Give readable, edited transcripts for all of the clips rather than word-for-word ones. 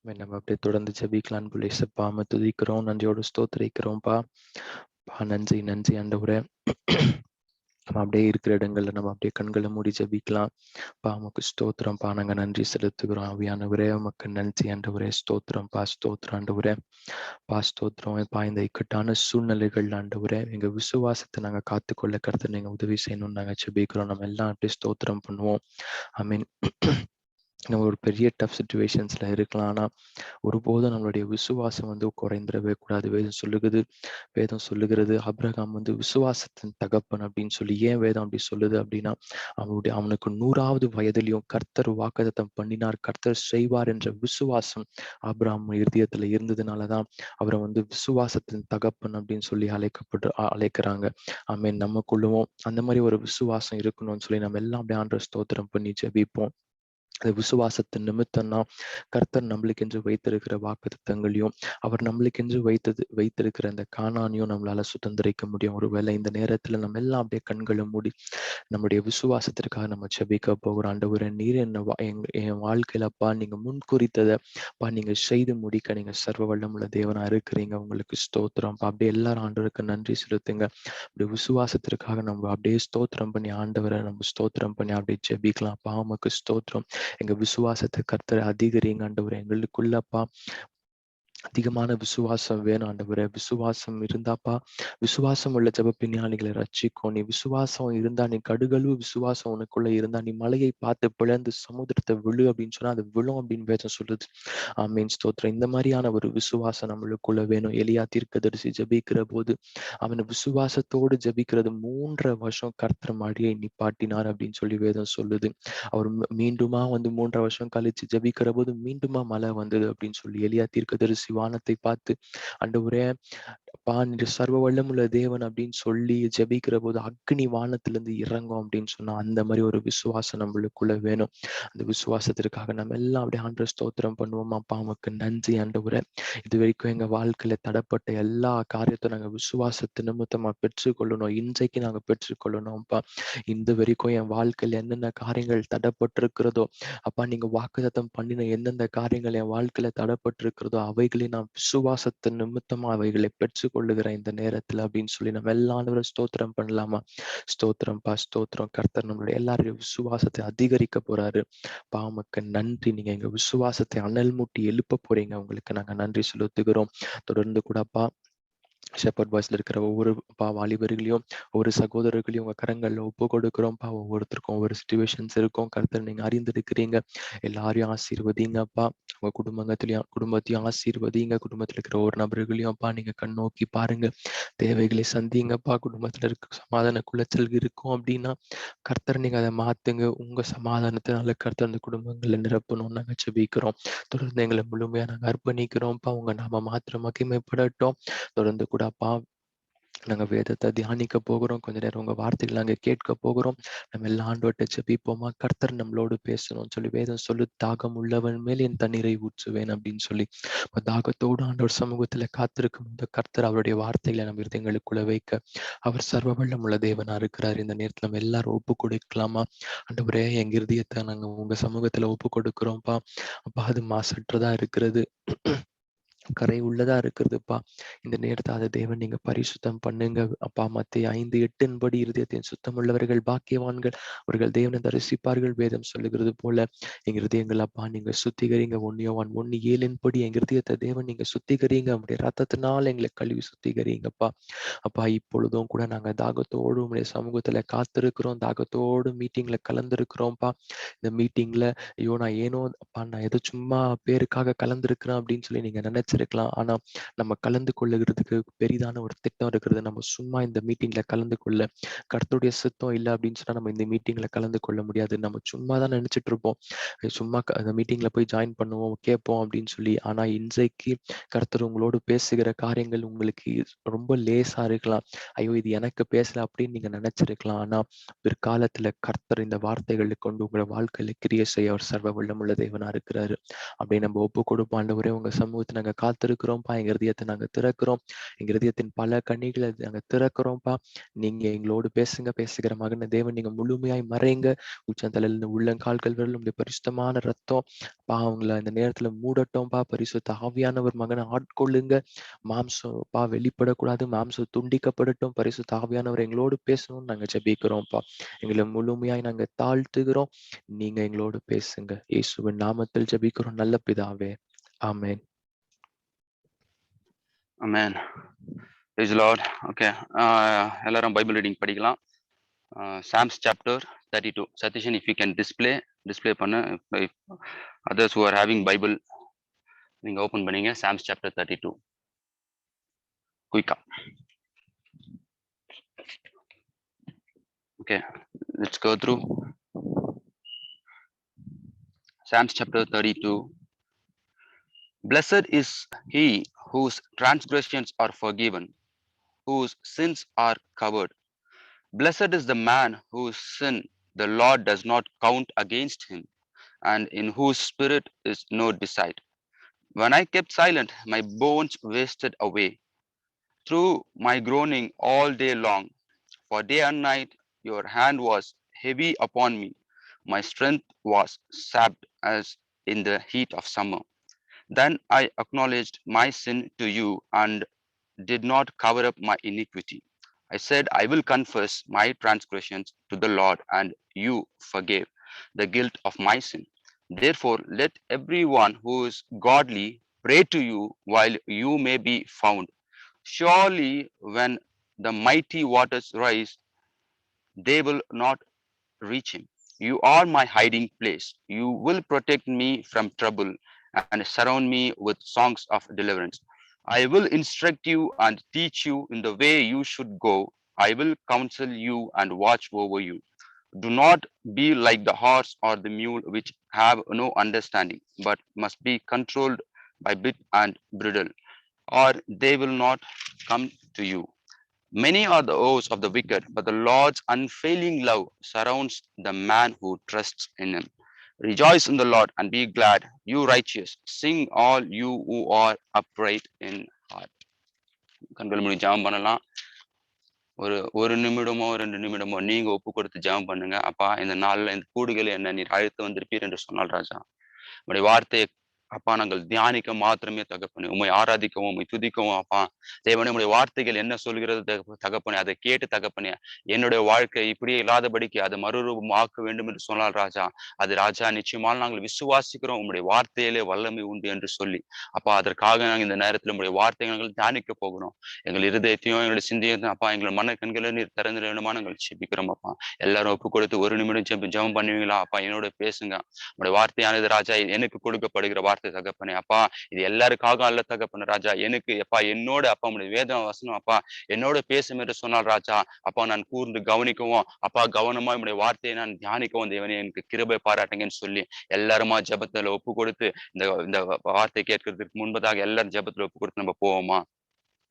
நம்ம அப்படியே தொடர்ந்து ஜெபிக்கலாம் போல. இயேசப்பா உம்மை துதிக்கிறோம், நன்றியோடு ஸ்தோத்திரிக்கிறோம்ப்பா. நன்றி நன்றி ஆண்டவரே. நம்ம அப்படியே இருக்கிற இடங்கள்ல நம்ம அப்படியே கண்களை மூடி ஜெபிக்கலாம். உமக்கு ஸ்தோத்திரம்ப்பா, நாங்க நன்றி செலுத்துகிறோம். ஆவியானவரே உமக்கு நன்றி ஆண்டவரே. ஸ்தோத்திரம்ப்பா, ஸ்தோத்திரம் ஆண்டவரே. ஸ்தோத்திரம். இந்த இக்கட்டான சூழ்நிலைகள் ஆண்டவரே, எங்க விசுவாசத்தை நாங்க காத்துக்கொள்ள கர்த்தர் நீங்க உதவி செய்யணும்னு நாங்க ஜெபிக்கிறோம். நம்ம எல்லாம் அப்படியே ஸ்தோத்திரம் பண்ணுவோம். ஐ மீன், நம்ம ஒரு பெரிய டஃப் சிச்சுவேஷன்ஸ்ல இருக்கலாம். ஆனா ஒருபோதும் நம்மளுடைய விசுவாசம் குறைந்திடவே கூடாது. வேதம் சொல்லுகிறது ஆபிரகாம் விசுவாசத்தின் தகப்பன் அப்படின்னு சொல்லி. ஏன் வேதம் அப்படி சொல்லுது அப்படின்னா, அவனுக்கு 100வது வயதிலையும் கர்த்தர் வாக்குத்தத்தம் பண்ணினார், கர்த்தர் செய்வார் என்ற விசுவாசம் ஆபிரகாம் இருதயத்துல இருந்ததுனாலதான் அவரை விசுவாசத்தின் தகப்பன் அப்படின்னு சொல்லி அழைக்கிறாங்க. ஆமென். நமக்குள்ளவும் அந்த மாதிரி ஒரு விசுவாசம் இருக்கணும்னு சொல்லி நம்ம எல்லாம் அப்படியே ஆண்டவரை ஸ்தோத்திரம் பண்ணி ஜெபிப்போம். அந்த விசுவாசத்தின் நிமித்தம் தான் கர்த்தர் நம்மளுக்கென்று வைத்திருக்கிற வாக்குத்தத்தங்களையும், அவர் நம்மளுக்கென்று வைத்திருக்கிற அந்த கானானையும் நம்மளால சுதந்திரிக்க முடியும். ஒருவேளை இந்த நேரத்துல நம்ம எல்லாம் அப்படியே கண்களை மூடி நம்முடைய விசுவாசத்திற்காக நம்ம ஜெபிக்க போகிறோம். ஆண்டவரே, நீர் என் வாழ்க்கையிலப்பா நீங்க முன்குறித்ததைப்பா நீங்க செய்து முடிக்க நீங்க சர்வ வல்லமுள்ள தேவனா இருக்கிறீங்க. உங்களுக்கு ஸ்தோத்திரம்ப்பா. அப்படியே எல்லாரும் ஆண்டவருக்கு நன்றி செலுத்துங்க. அப்படி விசுவாசத்திற்காக நம்ம அப்படியே ஸ்தோத்திரம் பண்ணி ஆண்டவரை நம்ம ஸ்தோத்திரம் பண்ணி அப்படியே ஜெபிக்கலாம். உமக்கு ஸ்தோத்திரம். எங்க விசுவாசத்தை கர்த்தர் அதிகரிங்க ஆண்டவரே. எங்களுக்குள்ளப்பா அதிகமான விசுவாசம் வேணும் ஆண்டவரே. விசுவாசம் இருந்தாப்பா, விசுவாசம் உள்ள ஜெப பிணியாளிகளை ரட்சிக்கும். நீ விசுவாசம் இருந்தா, நீ கடுகளவு விசுவாசம் உனக்குள்ள இருந்தா, நீ மலையை பார்த்து பிளந்து சமுத்திரத்தை விழு அப்படின்னு சொன்னா அது விழும் அப்படின்னு வேதம் சொல்லுது. ஆமீன், ஸ்தோத்திரம். இந்த மாதிரியான ஒரு விசுவாசம் நம்மளுக்குள்ள வேணும். எலியா தீர்க்கதரிசி ஜெபிக்கிற போது அவன் விசுவாசத்தோடு ஜெபிக்கிறது 3 வருஷம் கர்த்தர் மழையை நிப்பாட்டினார் அப்படின்னு சொல்லி வேதம் சொல்லுது. அவர் மீண்டுமா 3 வருஷம் கழிச்சு ஜெபிக்கிற போது மீண்டுமா மழை வந்தது அப்படின்னு சொல்லி எலியா தீர்க்கதரிசி வானத்தை பார்த்து, ஆண்டவரே அப்பா நீர் சர்வ வல்லமுள்ள தேவன் அப்படின்னு சொல்லி ஜெபிக்கிற போது அக்னி வானத்திலிருந்து இறங்கும் அப்படின்னு சொன்னா, அந்த மாதிரி ஒரு விசுவாசம் நம்மளுக்குள்ள வேணும். அந்த விசுவாசத்திற்காக நம்ம எல்லாம் அப்படியே ஆண்டவரை ஸ்தோத்திரம் பண்ணுவோம். அப்பா உமக்கு நன்றி ஆண்டவரே. இது வரைக்கும் எங்க வாழ்க்கையில தடப்பட்ட எல்லா காரியத்தையும் நாங்க விசுவாசத்து நிமித்தமா பெற்றுக்கொள்ளணும். இன்றைக்கு நாங்க பெற்றுக்கொள்ளணும்ப்பா. இந்த வரைக்கும் என் வாழ்க்கையில என்னென்ன காரியங்கள் தடப்பட்டிருக்கிறதோ, அப்பா நீங்க வாக்குத்தத்தம் பண்ணின எந்தெந்த காரியங்கள் என் வாழ்க்கையில தடப்பட்டிருக்கிறதோ அவைகளை நான் விசுவாசத்தின் நிமித்தமா அவைகளை பெற்றுக்கொள்ளுகிறேன் இந்த நேரத்துல அப்படின்னு சொல்லி நம்ம எல்லாரும் ஸ்தோத்திரம் பண்ணலாமா? ஸ்தோத்திரம்ப்பா, ஸ்தோத்திரம். கர்த்தர் நம்மளுடைய எல்லாருடைய விசுவாசத்தை அதிகரிக்க போறாரு. உமக்கு நன்றி. நீங்க எங்க விசுவாசத்தை அனல் மூட்டி எழுப்ப போறீங்க. உங்களுக்கு நாங்க நன்றி செலுத்துகிறோம். தொடர்ந்து கூடப்பா ஷெப்பர்ட் பாய்ஸ்ல இருக்கிற ஒவ்வொரு வாலிபர்களையும், ஒவ்வொரு சகோதரர்களையும் உங்க கரங்கள்ல ஒப்பு கொடுக்கிறோம்ப்பா. ஒவ்வொருத்தருக்கும் ஒவ்வொரு சிச்சுவேஷன்ஸ் இருக்கும். கர்த்தர் நீங்க அறிந்திருக்கிறீங்க. எல்லாரையும் ஆசீர்வதிங்கப்பா. உங்க குடும்பத்தையும் ஆசீர்வதிங்க. குடும்பத்துல இருக்கிற ஒவ்வொரு நபர்களையும் அப்பா நீங்க கண்ணோக்கி பாருங்க. தேவைகளை சந்திங்கப்பா. குடும்பத்துல இருக்க சமாதான குலைச்சல் இருக்கும் அப்படின்னா கர்த்தர் நீங்க அதை மாத்துங்க. உங்க சமாதானத்தினால கர்த்தர் அந்த குடும்பங்களை நிரப்பணும்னு நாங்க ஜெபிக்கிறோம். தொடர்ந்து எங்களை முழுமையா நாங்க அர்ப்பணிக்கிறோம்ப்பா. உங்க நாம மாத்திரம் மகிமைப்படட்டும். தொடர்ந்து கூட அப்பா நாங்க வேதத்தை தியானிக்க போகிறோம். கொஞ்ச நேரம் உங்க வார்த்தைகள் நாங்க கேட்க போகிறோம். நம்ம எல்லாம் ஆண்டவர்ட்ட ஜெபிப்போமா? கர்த்தர் நம்மளோடு பேசணும்னு சொல்லி வேதம் சொல்லு, தாகம் உள்ளவன் மேல் என் தண்ணீரை ஊற்றுவேன் அப்படின்னு சொல்லி. தாகத்தோடு ஆண்டவர் சமூகத்துல காத்திருக்கும் போது கர்த்தர் அவருடைய வார்த்தைகளை நம்ம இருதயங்களுக்குள்ள வைக்க அவர் சர்வ வல்லமுள்ள தேவனா இருக்கிறார். இந்த நேரத்துல நம்ம எல்லாரும் ஒப்பு கொடுக்கலாமா? ஆண்டவரே, எங்க இருதயத்தை நாங்க உங்க சமூகத்துல ஒப்பு கொடுக்கிறோம்ப்பா. அப்பா அது மாசற்றதா இருக்கிறது, கரை உள்ளதா இருக்கிறதுப்பா. இந்த நேரத்தை அதை தேவன் நீங்க பரிசுத்தம் பண்ணுங்க அப்பா. மத்தேயு 5:8 படி இருதயத்தின் சுத்தம் உள்ளவர்கள் பாக்கியவான்கள், அவர்கள் தேவனை தரிசிப்பார்கள் வேதம் சொல்லுகிறது போல எங்க இருதயங்கள் அப்பா நீங்க சுத்திகரிங்க. 1 யோவான் 1:7 படி எங்க இருதயத்தை தேவன் நீங்க சுத்திகரிங்க. உங்களுடைய ரத்தத்தினால் எங்களை கழுவி சுத்திகரிங்கப்பா. அப்பா இப்பொழுதும் கூட நாங்க தாகத்தோடு உங்களுடைய சமூகத்துல காத்திருக்கிறோம். தாகத்தோடு மீட்டிங்ல கலந்திருக்கிறோம்ப்பா. இந்த மீட்டிங்ல ஐயோ நான் ஏனோ அப்பா நான் ஏதோ சும்மா பேருக்காக கலந்திருக்கிறேன் அப்படின்னு சொல்லி நீங்க நினைச்சிருக்கலாம். ஆனா நம்ம கலந்து கொள்ளுகிறதுக்கு பெரிதான ஒரு திட்டம் இருக்கிறது. நம்ம சும்மா இந்த மீட்டிங்ல கலந்து கொள்ள கர்த்தருடைய சித்தம் இல்லை அப்படின்னு சொன்னா நம்ம இந்த மீட்டிங்ல கலந்து கொள்ள முடியாது. நம்ம சும்மா தான் நினைச்சிட்டு இருப்போம், சும்மா அந்த மீட்டிங்ல போய் ஜாயின் பண்ணுவோம், கேட்போம் அப்படின்னு சொல்லி. ஆனா இன்றைக்கு கர்த்தர் உங்களோடு பேசுகிற காரியங்கள் உங்களுக்கு ரொம்ப லேசா இருக்கலாம். ஐயோ இது எனக்கு பேசல அப்படின்னு நீங்க நினைச்சிருக்கலாம். ஆனா பிற்காலத்துல கர்த்தர் இந்த வார்த்தைகளை கொண்டு உங்களை வாழ்க்கையில கிரியை செய்ய அவர் சர்வ வல்லமுள்ள தேவனா இருக்கிறாரு. அப்படியே நம்ம ஒப்பு கொடுப்போம். ஆண்டவரே உங்க சமூகத்தை நாங்க காத்திருக்கிறோம்ப்பா. எங்க இருதயத்தை நாங்க திறக்கிறோம். எங்க இருதயத்தின் பல கண்ணிகளை நாங்க திறக்கிறோம்ப்பா. நீங்க எங்களோடு பேசுங்க. பேசுகிற மகன தேவன் நீங்க முழுமையாய் மறைங்க. உச்சந்தலையிலிருந்து உள்ளங்கால்கள் வரலும் உம்முடைய பரிசுத்தமான ரத்தம் அவங்கள இந்த நேரத்துல மூடட்டும்பா. பரிசுத்த ஆவியானவர் மகனை ஆட்கொள்ளுங்க. மாம்சம் வெளிப்படக்கூடாது. மாம்சம் துண்டிக்கப்படட்டும். பரிசுத்த ஆவியானவர் எங்களோடு பேசணும்னு நாங்க ஜெபிக்கிறோம்ப்பா. எங்களை முழுமையாய் நாங்க தாழ்த்துகிறோம். நீங்க எங்களோடு பேசுங்க. இயேசுவின் நாமத்தில் ஜெபிக்கிறோம் நல்ல பிதாவே. ஆமென். Amen. Praise the Lord. Okay. எல்லாரும் பைபிள் ரீடிங் படிக்கலாம். Psalms chapter 32. Satishan, if you can display பண்ண. If others who are having Bible, நீங்க ஓபன் பண்ணீங்க. Psalms chapter 32. Quick. Okay. Let's go through. Psalms chapter 32. Blessed is he whose transgressions are forgiven, whose sins are covered. Blessed is the man whose sin the Lord does not count against him, and in whose spirit is no deceit. When I kept silent, my bones wasted away through my groaning all day long. For day and night your hand was heavy upon me. My strength was sapped as in the heat of summer. Then I acknowledged my sin to you and did not cover up my iniquity. I said, I will confess my transgressions to the Lord, and you forgave the guilt of my sin. Therefore, let everyone who is godly pray to you while you may be found. Surely, when the mighty waters rise, they will not reach him. You are my hiding place. You will protect me from trouble and surround me with songs of deliverance. I will instruct you and teach you in the way you should go. I will counsel you and watch over you. Do not be like the horse or the mule, which have no understanding, but must be controlled by bit and bridle, or they will not come to you. Many are the woes of the wicked, but the Lord's unfailing love surrounds the man who trusts in him. Rejoice in the Lord and be glad, you righteous. Sing all you who are upright in heart. கண்கள் மூடி ஜெபம் பண்ணலாம். ஒரு நிமிடமோ 2 நிமிடமோ நீங்க ஒப்பு கொடுத்து ஜெபம் பண்ணுங்க. அப்பா, இந்த நாள்ல இந்த கூடுகளை என்ன நீர் அழைத்து வந்திருப்பீர் என்று சொன்னால் ராஜா, உங்களுடைய வார்த்தையை அப்பா நாங்கள் தியானிக்க மாத்திரமே தகப்பனே, உம்மை ஆராதிக்கவும் உம்மை துதிக்கவும் அப்பா தேவனே, உம்முடைய வார்த்தைகள் என்ன சொல்கிறது தகப்பனே, அதை கேட்டு தகப்பனே என்னுடைய வாழ்க்கை இப்படியே இல்லாதபடிக்கு அதை மறுரூபமாக்க வேண்டும் என்று சொன்னால் ராஜா, அது ராஜா நிச்சயமாக நாங்கள் விசுவாசிக்கிறோம் உம்முடைய வார்த்தையிலே வல்லமை உண்டு என்று சொல்லி அப்பா, அதற்காக நாங்கள் இந்த நேரத்தில் உம்முடைய வார்த்தைகள் நாங்கள் தியானிக்க போகிறோம். எங்கள் இருதயத்தையும் எங்களுடைய சிந்தையும் அப்பா எங்கள் மன கண்களை நீர் திறந்து வேணுமா நாங்கள் செபிக்கிறோம் அப்பா. எல்லாரும் ஒப்பு கொடுத்து 1 நிமிடம் ஜெபம் பண்ணுவீங்களா? அப்பா என்னோட பேசுங்க. உங்களுடைய வார்த்தையானது ராஜா எனக்கு கொடுக்கப்படுகிற வார்த்தை தகப்பனே அப்பா, இது எல்லாருக்காக அல்ல தகப்பனே ராஜா, எனக்கு அப்பா என்னோட அப்பா உங்களுடைய வேதம் வசனம் அப்பா என்னோட பேசும் என்று சொன்னால் ராஜா, அப்பா நான் கூர்ந்து கவனிக்கவும் அப்பா கவனமா உங்களுடைய வார்த்தையை நான் தியானிக்கவும் தேவனே எனக்கு கிருபை பாராட்டுங்கன்னு சொல்லி எல்லாருமா ஜெபத்துல ஒப்பு கொடுத்து இந்த வார்த்தை கேட்கறதுக்கு முன்பதாக எல்லாரும் ஜெபத்துல ஒப்பு கொடுத்து நம்ம போவோமா?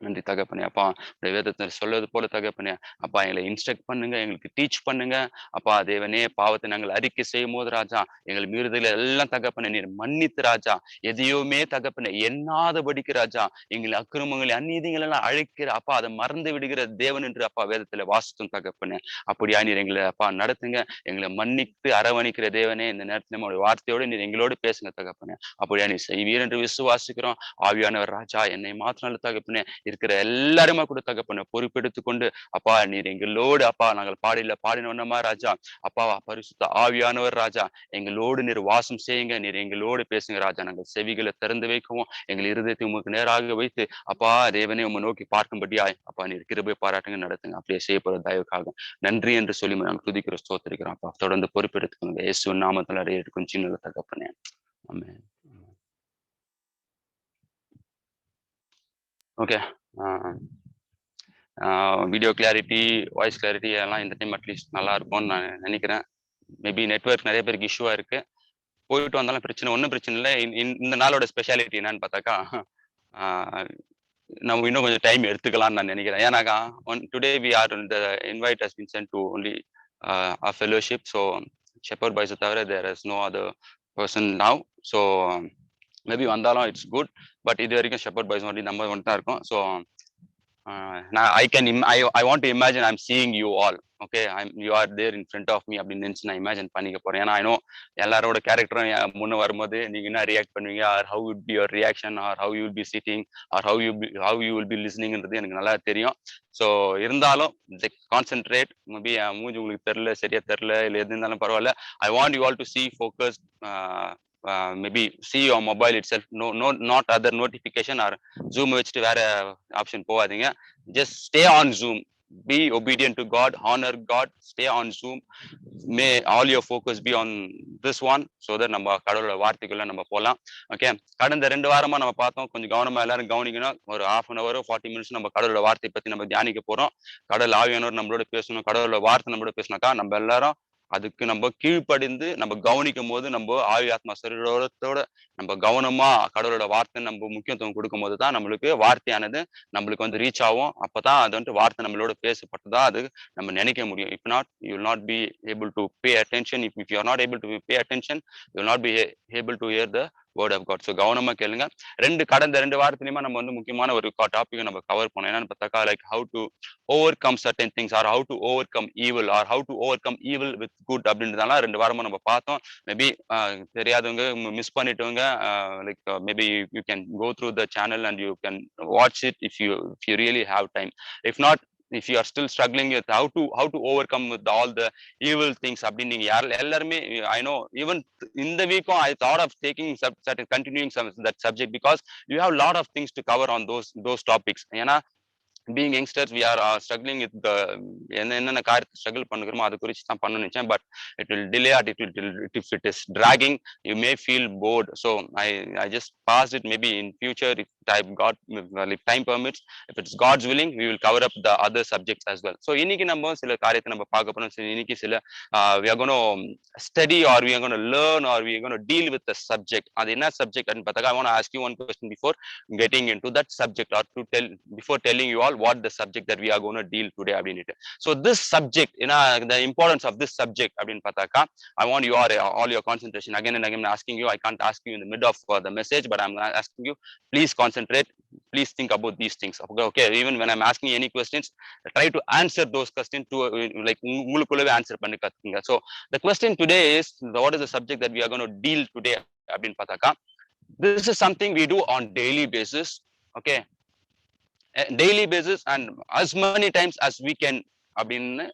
நன்றி தகப்பனே அப்பா, வேதத்தை சொல்வது போல தகப்பனே அப்பா எங்களை இன்ஸ்ட்ரக்ட் பண்ணுங்க, எங்களுக்கு டீச் பண்ணுங்க அப்பா. தேவனே, பாவத்தை நாங்கள் அறிக்கை செய்யும் போது ராஜா எங்கள் மீறுதல எல்லாம் தகப்பனே நீர் மன்னித்து ராஜா, எதையுமே தகப்பனே எண்ணாதபடிக்கு ராஜா எங்கள் அக்கிரமங்களை அநீதிகள் எல்லாம் அழைக்கிற அப்பா அதை மறந்து விடுகிற தேவன் என்று அப்பா வேதத்துல வாசித்தும் தகப்பனே. அப்படியா நீர் எங்களை அப்பா நடத்துங்க, எங்களை மன்னித்து அரவணைக்கிற தேவனே, இந்த நேரத்தில் நம்மளுடைய வார்த்தையோடு நீர் எங்களோடு பேசுங்க தகப்பனே. அப்படியா நீ செய்வீர் என்று விசுவாசிக்கிறோம். ஆவியானவர் ராஜா என்னை மாத்திரம் தகப்பனே இருக்கிற எல்லாருமா கூட தகப்பனே பொறுப்பெடுத்துக் கொண்டு அப்பா நீர் எங்களோடு அப்பா நாங்கள் பாடினோன்னமா ராஜா அப்பா பரிசுத்த ஆவியானவர் ராஜா எங்களோடு நீர் வாசம் செய்யுங்க, நீர் எங்களோடு பேசுங்க ராஜா. நாங்கள் செவிகளை திறந்து வைக்கவும் எங்கள் இருதயத்தை உங்களுக்கு நேராக வைத்து அப்பா தேவனே உம்மை நோக்கி பார்க்கும்படியாய் அப்பா நீர் கிருபை பாராட்டுங்க, நடத்துங்க. அப்படியே செய்யப்படுற தயவுக்காக நன்றி என்று சொல்லி நாங்கள் துதிக்கிற ஸ்தோத்திரிக்கிறோம் அப்பா. தொடர்ந்து பொறுப்பெடுத்துக்கோங்க இயேசு நாமத்துல இருக்கும் சின்ன தகப்பனே. ஆமென். Okay, video clarity, voice clarity எல்லாம் இந்த டைம் அட்லீஸ்ட் நல்லா இருக்கும்னு நான் நினைக்கிறேன். மேபி நெட்வொர்க் நிறைய பேருக்கு இஷ்யூவா இருக்கு. போயிட்டு வந்தாலும் ஒன்றும் பிரச்சனை இல்லை. இந்த நாளோட ஸ்பெஷாலிட்டி என்னன்னு பார்த்தாக்கா நம்ம இன்னும் கொஞ்சம் டைம் எடுத்துக்கலாம்னு நான் நினைக்கிறேன். ஏன்னாக்கா today we are the invite has been sent to only a fellowship, so shepherd boys தவிர there is no other person now, so maybe வந்தாலும் இட்ஸ் குட். பட் இது வரைக்கும் ஷெப்பர்ட் பாய்ஸ் ஒன்லி நம்ம ஒன்று தான் இருக்கும். ஸோ நான் I want to imagine I'm seeing you all. Okay, you are there in front of me அப்படின்னு நினச்சி நான் இமேஜின் பண்ணிக்க போறேன். ஏன்னா ஐ நோ எல்லாரோட கேரக்டரும் முன்ன வரும்போது நீங்க என்ன ரியாக்ட் பண்ணுவீங்க, or how would be your reaction, or how you will be sitting, or how you will be லிஸ்னிங்ன்றது எனக்கு நல்லா தெரியும். ஸோ இருந்தாலும் கான்சென்ட்ரேட். மேபி மூஞ்சி உங்களுக்கு தெரில, சரியா தெரில, இல்லை எது இருந்தாலும் பரவாயில்ல. I want you all to C focus. Maybe see your mobile itself, not other notification or Zoom வச்சுட்டு வேற ஆப்ஷன் போகாதீங்க. Just stay on Zoom. Be obedient to God, honor God, stay on Zoom. May all your focus be on this one, so that நம்ம கடவுளோட வார்த்தைக்குள்ள நம்ம போகலாம். Okay, கடந்த 2 வாரமா நம்ம பார்த்தோம். கொஞ்சம் கவனமா எல்லாரும் கவனிக்கணும். ஒரு 1/2 hour 40 minutes நம்ம கடவுளோட வார்த்தை பத்தி நம்ம தியானிக்க போறோம். கடவுள் ஆவியானவர் நம்மளோட பேசணும், கடவுளோட வார்த்தை நம்மளோட பேசணும்க்கா நம்ம எல்லாரும் அதுக்கு நம்ம கீழ்ப்படிந்து நம்ம கவனிக்கும் போது நம்ம ஆவி ஆத்மா சரீரத்தோட நம்ம கவனமா கடவுளோட வார்த்தை நம்ம முக்கியத்துவம் கொடுக்கும் போது தான் நம்மளுக்கு வார்த்தையானது நம்மளுக்கு வந்து ரீச் ஆகும். அப்பதான் அது வந்துட்டு வார்த்தை நம்மளோட பேசப்பட்டதா அது நம்ம நினைக்க முடியும். If not, you will not be able to pay attention. If you are not able to pay attention, you will not be able to hear the word of God. So கவனமா கேளுங்க. கடந்த 2 வாரத்துலயுமே நம்ம வந்து முக்கியமான ஒரு டாபிக் நம்ம cover பண்ணோம். என்னன்னு பார்த்தாக்கா, like how to overcome certain things, or how to overcome evil, or how to overcome evil with good அப்படின்றதெல்லாம் 2 வாரமா நம்ம பார்த்தோம். மேபி தெரியாதவங்க, மிஸ் பண்ணிட்டவங்க, like maybe you can go through the channel and you can watch it if you really have time. If not, if you are still struggling with how to overcome with all the evil things அப்படின்னு நீங்க எல்லாருமே, I know even in the week I thought of taking certain continuing that subject, because you have a lot of things to cover on those topics. ஏன்னா being youngsters, we are struggling with the என்னென்ன காரியத்தை struggle பண்ணுகிறோமோ அது குறித்து தான் பண்ண நினைச்சேன். But it will delay, or if it is dragging, you may feel bored. So I just passed it. Maybe in future, if time permits, if it's God's willing, we will cover up the other subjects as well. So இன்னைக்கு நம்ம சில காரியத்தை நம்ம பார்க்க போறோம். இன்னைக்கு சில we are going to study, or we are going to learn, or we are going to deal with the subject. அது என்ன subject அப்படின்னு பார்த்தாக்கா, I want to ask you one question before getting into that subject, or before telling you all what the subject that we are going to deal today அப்படின்னுட்டு. So this subject, the importance of this subject அப்படின்னு பார்த்தாக்கா, I want all your concentration. Again and again I'm asking you, I can't ask you in the mid of the message, but I'm asking you, please concentrate, please think about these things. Okay, even when I'm asking any questions, try to answer those questions to like உங்களுக்குள்ளவே answer பண்ணி கத்துங்க. So the question today is, what is the subject that we are going to deal today அப்படின்னு பார்த்தாக்கா, this is something we do on daily basis. Okay, daily basis, and as many times as we can அப்படின்னு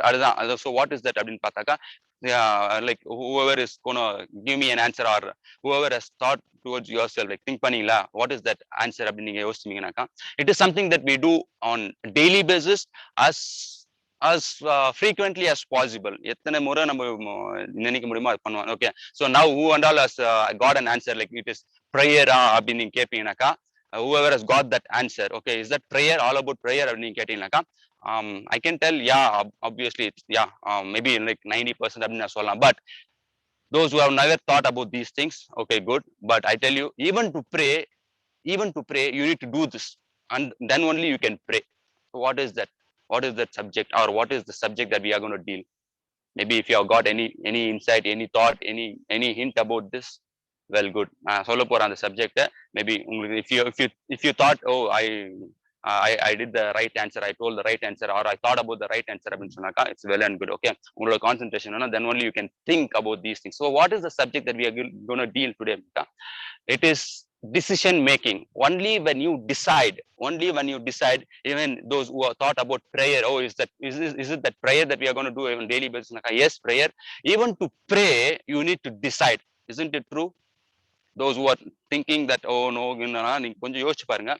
அதுதான். So what is that அப்படின்னு பார்த்தாக்கா, like whoever is gonna give me an answer, or whoever has thought towards yourself, like think பண்ணீங்களா, what is that answer அப்படின்னு நீங்க யோசிச்சீங்கன்னாக்கா, it is something that we do on daily basis as frequently as possible. எத்தனை முறை நம்ம நினைக்க முடியுமோ அது பண்ணுவோம். Okay, so now who and all has got an answer, like it is prayer அப்படின்னு நீங்க கேட்பீங்கன்னாக்கா, whoever has got that answer, okay, is that prayer, all about prayer அப்படின்னு நீங்க கேட்டீங்கன்னாக்கா, I can tell, yeah, obviously it's, yeah, maybe like 90% அப்படின்னு நான் சொல்லலாம். But those who have never thought about these things, okay, good, but I tell you, even to pray, you need to do this, and then only you can pray. So what is that subject, or what is the subject that we are going to deal? Maybe if you have got any insight, any thought, any hint about this, well, good. சொல்ல போற அந்த subject, maybe உங்களுக்கு if you thought, oh, I did the right answer, I told the right answer, or I thought about the right answer அப்படின்னு சொன்னாக்கா, it's well and good. Okay, உங்களோட concentration, then only you can think about these things. So what is the subject that we are going to deal today? It is decision making. Only when you decide, even those who have thought about prayer, oh, is it that prayer that we are going to do on daily basis? Yes, prayer. Even to pray, you need to decide. Isn't it true? Those who are thinking that, oh no, நீங்க கொஞ்சம் யோசிச்சு பாருங்க.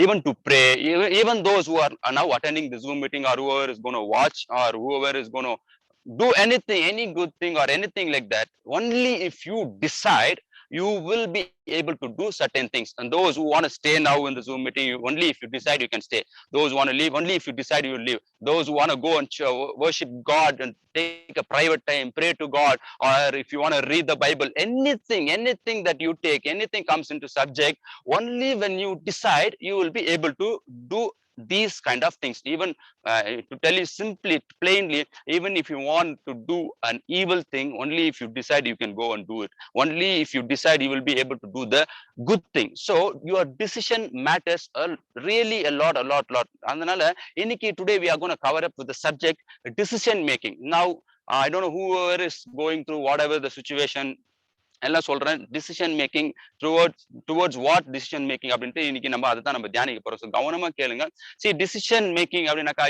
Even to pray, even those who are now attending the Zoom meeting, or whoever is going to watch, or whoever is going to do anything, any good thing or anything like that, only if you decide, you will be able to do certain things. And those who want to stay now in the Zoom meeting, only if you decide you can stay. Those who want to leave, only if you decide you will leave. Those who want to go and worship God and take a private time, pray to God, or if you want to read the Bible, anything that you take, anything comes into subject, only when you decide, you will be able to do these kind of things. Even to tell you simply, plainly, even if you want to do an evil thing, only if you decide, you can go and do it. Only if you decide, you will be able to do the good thing. So your decision matters really a lot. Andanaala inniki today we are going to cover up with the subject decision making. Now I don't know whoever is going through whatever the situation, எல்லாம் சொல்றேன் decision making towards what decision making அப்படின்ட்டு இன்னைக்கு நம்ம அதை தான் நம்ம தியானிக்க போறோம். ஸோ கவனமா கேளுங்க. சி டிசிஷன் மேக்கிங் அப்படின்னாக்கா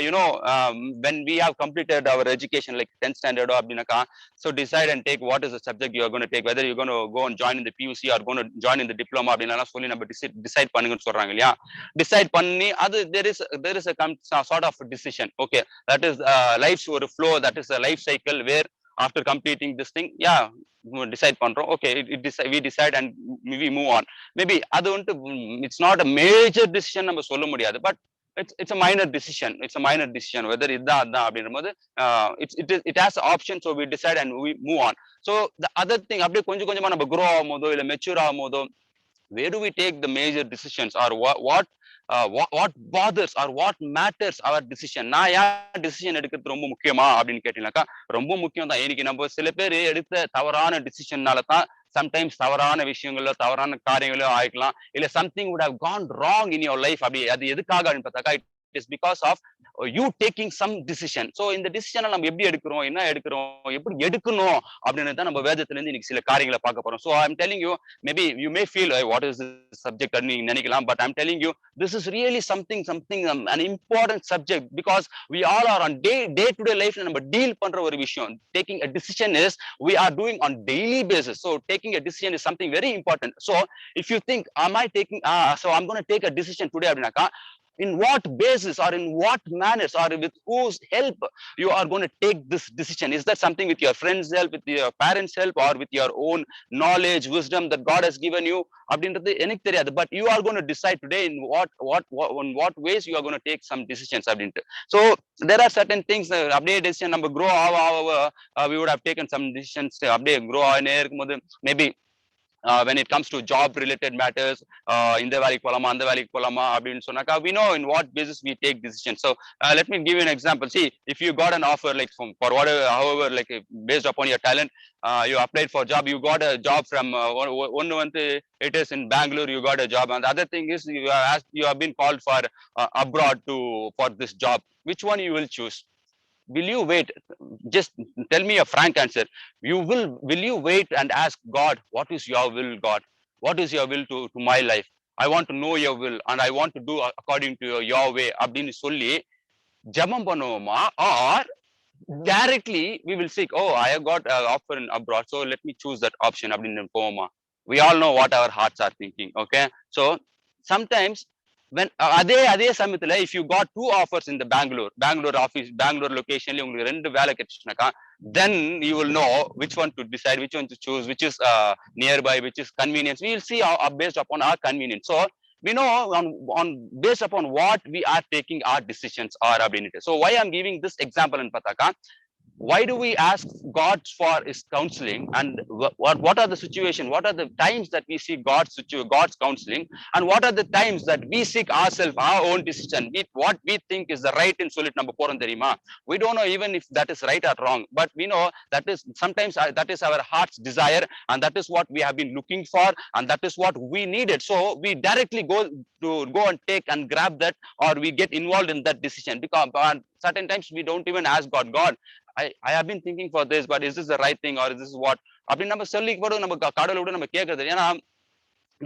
when we have completed our education like 10th standard அப்படின்னாக்கா so decide and take what is the subject you are going to take, whether you're going to go and join in the PUC or going to join in the diploma அப்படின்னா சொல்லி நம்ம decide பண்ணுங்கன்னு சொல்றாங்க இல்லையா. Decide பண்ணி அது there is a sort of decision. Okay, that is life's ஒரு flow, that is a life cycle where after completing this thing, decide பண்றோம். Okay, we decide and we move on. Maybe அது வந்து it's not a major decision நம்ம சொல்ல முடியாது, but it's a minor decision. It's a minor decision whether இதான் அதான் அப்படின்னும்போது it has option, so we decide and we move on. So the other thing, அப்படியே கொஞ்சம் கொஞ்சமா நம்ம grow ஆகும்போதோ இல்ல mature ஆகும்போதோ, where do we take the major decisions, or what bothers or what matters our decision? நான் ஏன் decision எடுக்கிறது ரொம்ப முக்கியமா அப்படின்னு கேட்டீங்கன்னாக்கா ரொம்ப முக்கியம் தான். இன்னைக்கு நம்ம சில பேர் எடுத்த தவறான டிசிஷன்னால தான் சம்டைம்ஸ் தவறான விஷயங்களோ தவறான காரியங்களோ ஆயிக்கலாம், இல்ல something would have gone wrong in your life. அப்படி அது எதுக்காக அப்படின்னு பார்த்தாக்கா it is because of you taking some decision. So இந்த டிசிஷனை நம்ம எப்படி எடுக்கிறோம், என்ன எடுக்கிறோம், எப்படி எடுக்கணும் அப்படின்னு தான் நம்ம வேதத்துல இருந்து இன்னைக்கு சில காரியங்களை பார்க்க போறோம். So I'm telling you, maybe you may feel what is this subject அப்படின்னு நீங்க நினைக்கலாம், but I'm telling you this is really something an important subject, because we all are on day to day life நம்ம deal பண்ற ஒரு விஷயம். Taking a decision is we are doing on daily basis. So taking a decision is something very important. So if you think am I taking so I'm going to take a decision today அப்படினாக்கா, in what basis or in what manners or with whose help you are going to take this decision? Is that something with your friends help, with your parents help, or with your own knowledge, wisdom that God has given you? அப்படின்றது எனக்கு தெரியாது, but you are going to decide today in what ways you are going to take some decisions அப்படின்ட்டு. So there are certain things அப்படியே decision நம்ம grow we would have taken some decisions அப்படியே grow ஆனே இருக்கும்போது maybe when it comes to job related matters, இந்த வேலைக்கு போலாமா அந்த வேலைக்கு போலாமா அப்படின்னு சொன்னாக்கா we know in what basis we take decisions. So let me give you an example. See, if you got an offer like for whatever, however, like based upon your talent, you applied for job, you got a job from one வந்து it is in Bangalore, you got a job, and the other thing is you have been called for abroad for this job. Which one you will choose? Will you wait? Just tell me a frank answer. Will you wait and ask God, what is your will, God? What is your will to my life? I want to know your will and I want to do according to your way அப்படின்னு சொல்லி ஜெபம் பண்ணுவோமா, or directly we will seek, oh, I have got an offer in abroad, so let me choose that option அப்படின்னு போவோமா? We all know what our hearts are thinking. Okay, so sometimes when அதே சமயத்துல if you got two offers in the Bangalore office, Bangalore locationல உங்களுக்கு ரெண்டு வேலை கிடைச்சுனாக்கா, then you will know which one to decide, which one to choose, which is nearby, which is convenience. We will see based upon our convenience. So we know on based upon what we are taking our decisions are அப்படின்ட்டு. So why I'm giving this example in பார்த்தாக்கா, why do we ask God for his counseling, and what are the situation, what are the times that we seek God's counseling, and what are the times that we seek ourselves our own decision, what we think is the right in solid number 4 தெரியுமா? We don't know even if that is right or wrong, but we know that is sometimes that is our heart's desire, and that is what we have been looking for, and that is what we needed. So we directly go and take and grab that, or we get involved in that decision, because certain times we don't even ask God, I have been thinking for this, but is this the right thing, or is this what அப்படி நம்ம சொல்லி கூட நம்ம கடவுளோட நம்ம கேட்கறது, ஏன்னா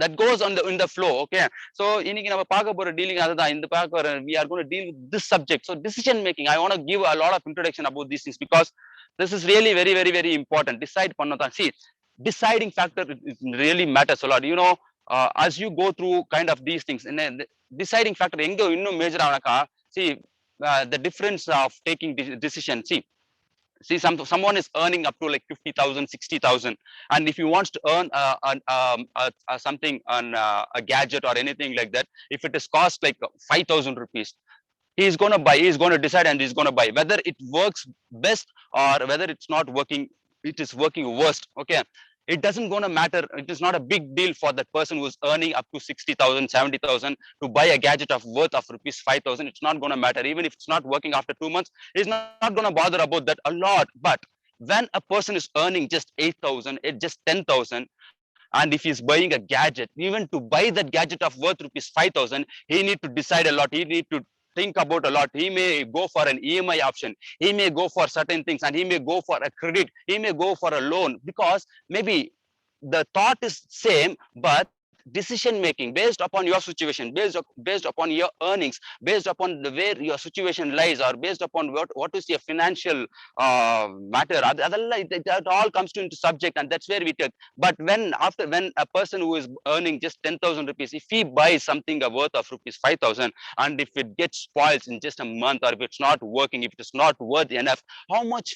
that goes on in the flow. Okay, so இன்னைக்கு நம்ம பார்க்க போற டீலிங் அதுதான். இந்த பார்க்க போற we are going to deal with this subject. So decision making, I want to give a lot of introduction about these things, because this is really very very very important. Decide பண்ணதான். See, deciding factor really matters a lot. As you go through kind of these things, and deciding factor எங்க இன்னும் major ஆனாக்கா, see the difference of taking decision. See, someone is earning up to like 50,000, 60,000, and if he wants to earn something on a gadget or anything like that, if it is cost like 5,000 rupees, he's going to buy, he's going to decide and he's going to buy, whether it works best or whether it's not working, it is working worst. Okay, it doesn't going to matter. It is not a big deal for that person who's earning up to 60,000, 70,000 to buy a gadget of worth of rupees 5,000. It's not going to matter. Even if it's not working after 2 months, he's not going to bother about that a lot. But when a person is earning just 8,000, just 10,000, And if he's buying a gadget, even to buy that gadget of worth rupees 5,000, he need to decide a lot. He need to think about a lot. He may go for an EMI option. He may go for certain things, and he may go for a credit. He may go for a loan, because maybe the thought is same, but decision making based upon your situation, based upon your earnings, based upon the where your situation lies, or based upon what is your financial matter, that all comes into subject, and that's where we take. But when a person who is earning just 10,000 rupees, if he buys something a worth of rupees 5,000, and if it gets spoiled in just a month, or if it's not working, if it's not worth enough, how much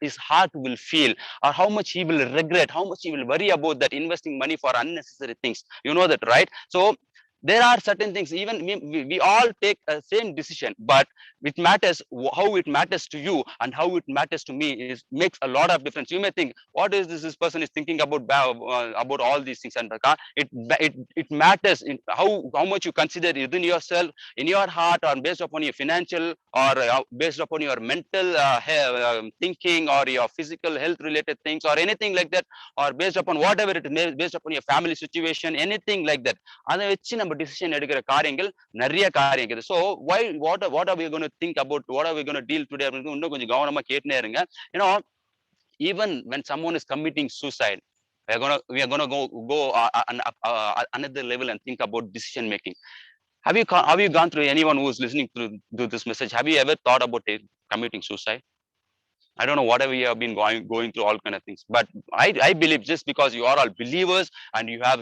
his heart will feel, or how much he will regret, how much he will worry about that, investing money for unnecessary things. You know that, right? So there are certain things, even we all take a same decision, but it matters how it matters to you and how it matters to me is makes a lot of difference. You may think, what is this person is thinking about all these things, and it matters in how much you consider within yourself, in your heart, or based upon your financial, or based upon your mental thinking, or your physical health related things, or anything like that, or based upon whatever it is, based upon your family situation, anything like that. அதை வச்சு நம்ம decision எடுக்கிற காரியங்கள் நிறைய காரியம் இருக்குது. So what are we going to think about, what are we going to deal today அப்படின்னு இன்னும் கொஞ்சம் கவனமா கேட்டுனே இருங்க. ஏன்னா, even when someone is committing suicide, we are gonna go another level and think about decision making. Have you gone through, anyone who is listening to this message, have you ever thought about committing suicide? I don't know, whatever you have been going through all kind of things, but I believe just because you are all believers and you have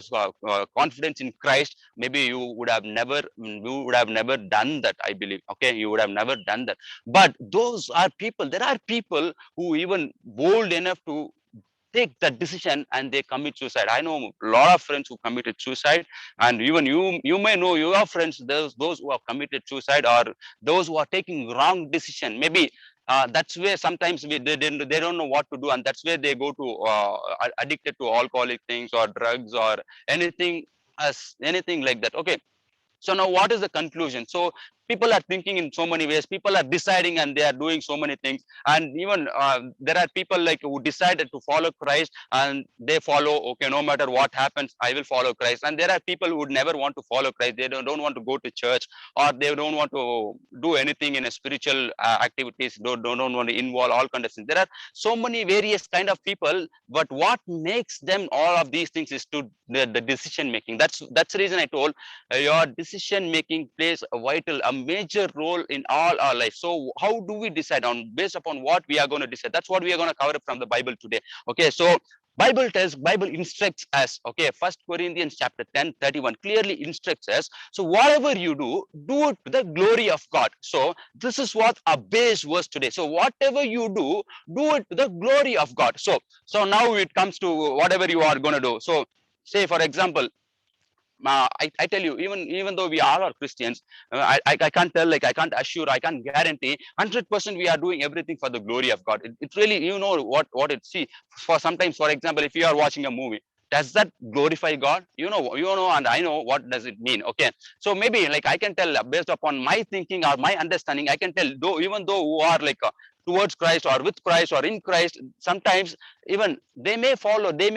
confidence in Christ, maybe you would have never done that. I believe, okay, you would have never done that. But there are people who even bold enough to take that decision and they commit suicide. I know a lot of friends who committed suicide, and even you may know your friends, those who have committed suicide, or those who are taking wrong decision. Maybe that's where sometimes they don't know what to do, and that's where they go to addicted to alcoholic things or drugs or anything like that. Okay, so now what is the conclusion? So people are thinking in so many ways, people are deciding, and they are doing so many things. And even there are people like who decided to follow Christ, and they follow, okay, no matter what happens, I will follow Christ. And there are people who would never want to follow Christ. They don't want to go to church, or they don't want to do anything in a spiritual activities, don't want to involve all kinds of things. There are so many various kind of people, but what makes them all of these things is to the decision making. That's the reason I told your decision making plays a major role in all our life. So how do we decide on, based upon what we are going to decide? That's what we are going to cover from the Bible today. Okay, so Bible instructs us. Okay, First Corinthians chapter 10:31 clearly instructs us. So whatever you do it to the glory of God. So this is what our base was today. So whatever you do it to the glory of God. So now it comes to whatever you are going to do. So say, for example, I tell you, even though we all are Christians, I can't tell, like I can't assure, I can't guarantee 100% we are doing everything for the glory of God. It really, you know what it see. For sometimes, for example, if you are watching a movie, does that glorify God? You know, and I know what does it mean. Okay, so maybe like I can tell based upon my thinking or my understanding, I can tell even though who are like towards Christ or with Christ or in Christ, sometimes even they may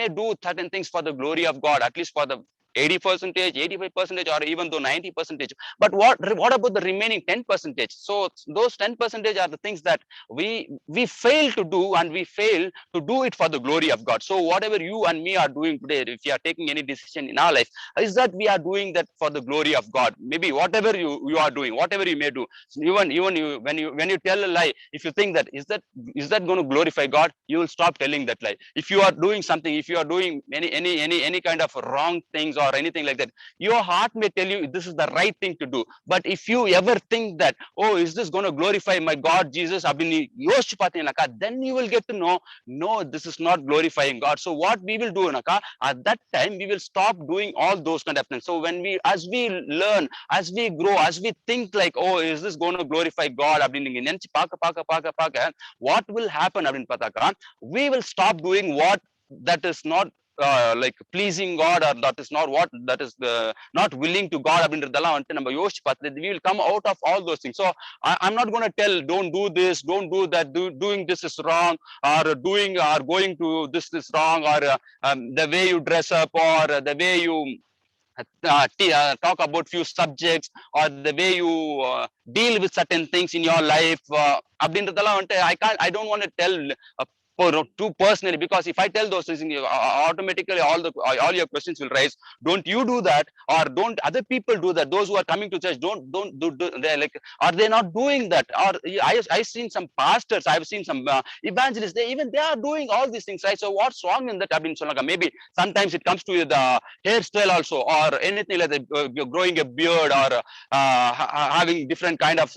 do certain things for the glory of God, at least for the 80%, 85%, or even though 90%. But what about the remaining 10%? So those 10% are the things that we fail to do, and we fail to do it for the glory of God. So whatever you and me are doing today, if you are taking any decision in our life, is that we are doing that for the glory of God. Maybe whatever you are doing, whatever you may do, even you when you tell a lie, if you think that is that going to glorify God, you will stop telling that lie. If you are doing something, if you are doing any kind of wrong things or anything like that, your heart may tell you this is the right thing to do. But if you ever think that, oh, is this going to glorify my God Jesus, then you will get to know, no, this is not glorifying God. So what we will do, at that time we will stop doing all those kind of things. So as we learn, as we grow, as we think like, oh, is this going to glorify God, what will happen? We will stop doing what that is not like pleasing God, or that is not what, that is not willing to God அப்படின்றதெல்லாம் வந்துட்டு நம்ம யோசிச்சு பார்த்து we will come out of all those things. So I'm not going to tell don't do this, don't do that, doing this is wrong, or doing or going to this is wrong, or the way you dress up, or the way you talk about few subjects, or the way you deal with certain things in your life, அப்படின்றதெல்லாம் வந்துட்டு I don't want to tell too personally, because if I tell those things, automatically all your questions will rise. Don't you do that, or don't other people do that? Those who are coming to church, don't do they're like, are they not doing that? Or I've seen some pastors, I've seen some evangelists, they are doing all these things, right? So what's wrong in that? I've been so maybe sometimes it comes to the hairstyle also, or anything like that, growing a beard, or having different kind of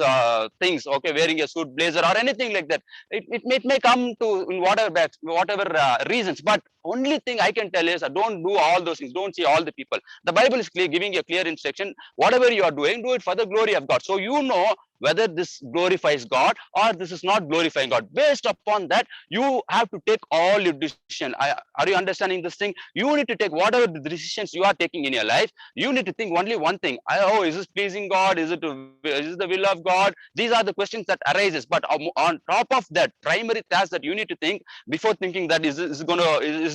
things, okay, wearing a suit blazer or anything like that. It may come to in whatever reasons, but only thing I can tell is don't do all those things, don't see all the people. The Bible is clear, giving a clear instruction. Whatever you are doing, do it for the glory of God. So you know whether this glorifies God or this is not glorifying God. Based upon that, you have to take all your decision. Are you understanding this thing? You need to take whatever the decisions you are taking in your life. You need to think only one thing. Oh, is this pleasing God? Is it the will of God? These are the questions that arises. But on top of that, primary task that you need to think before thinking that is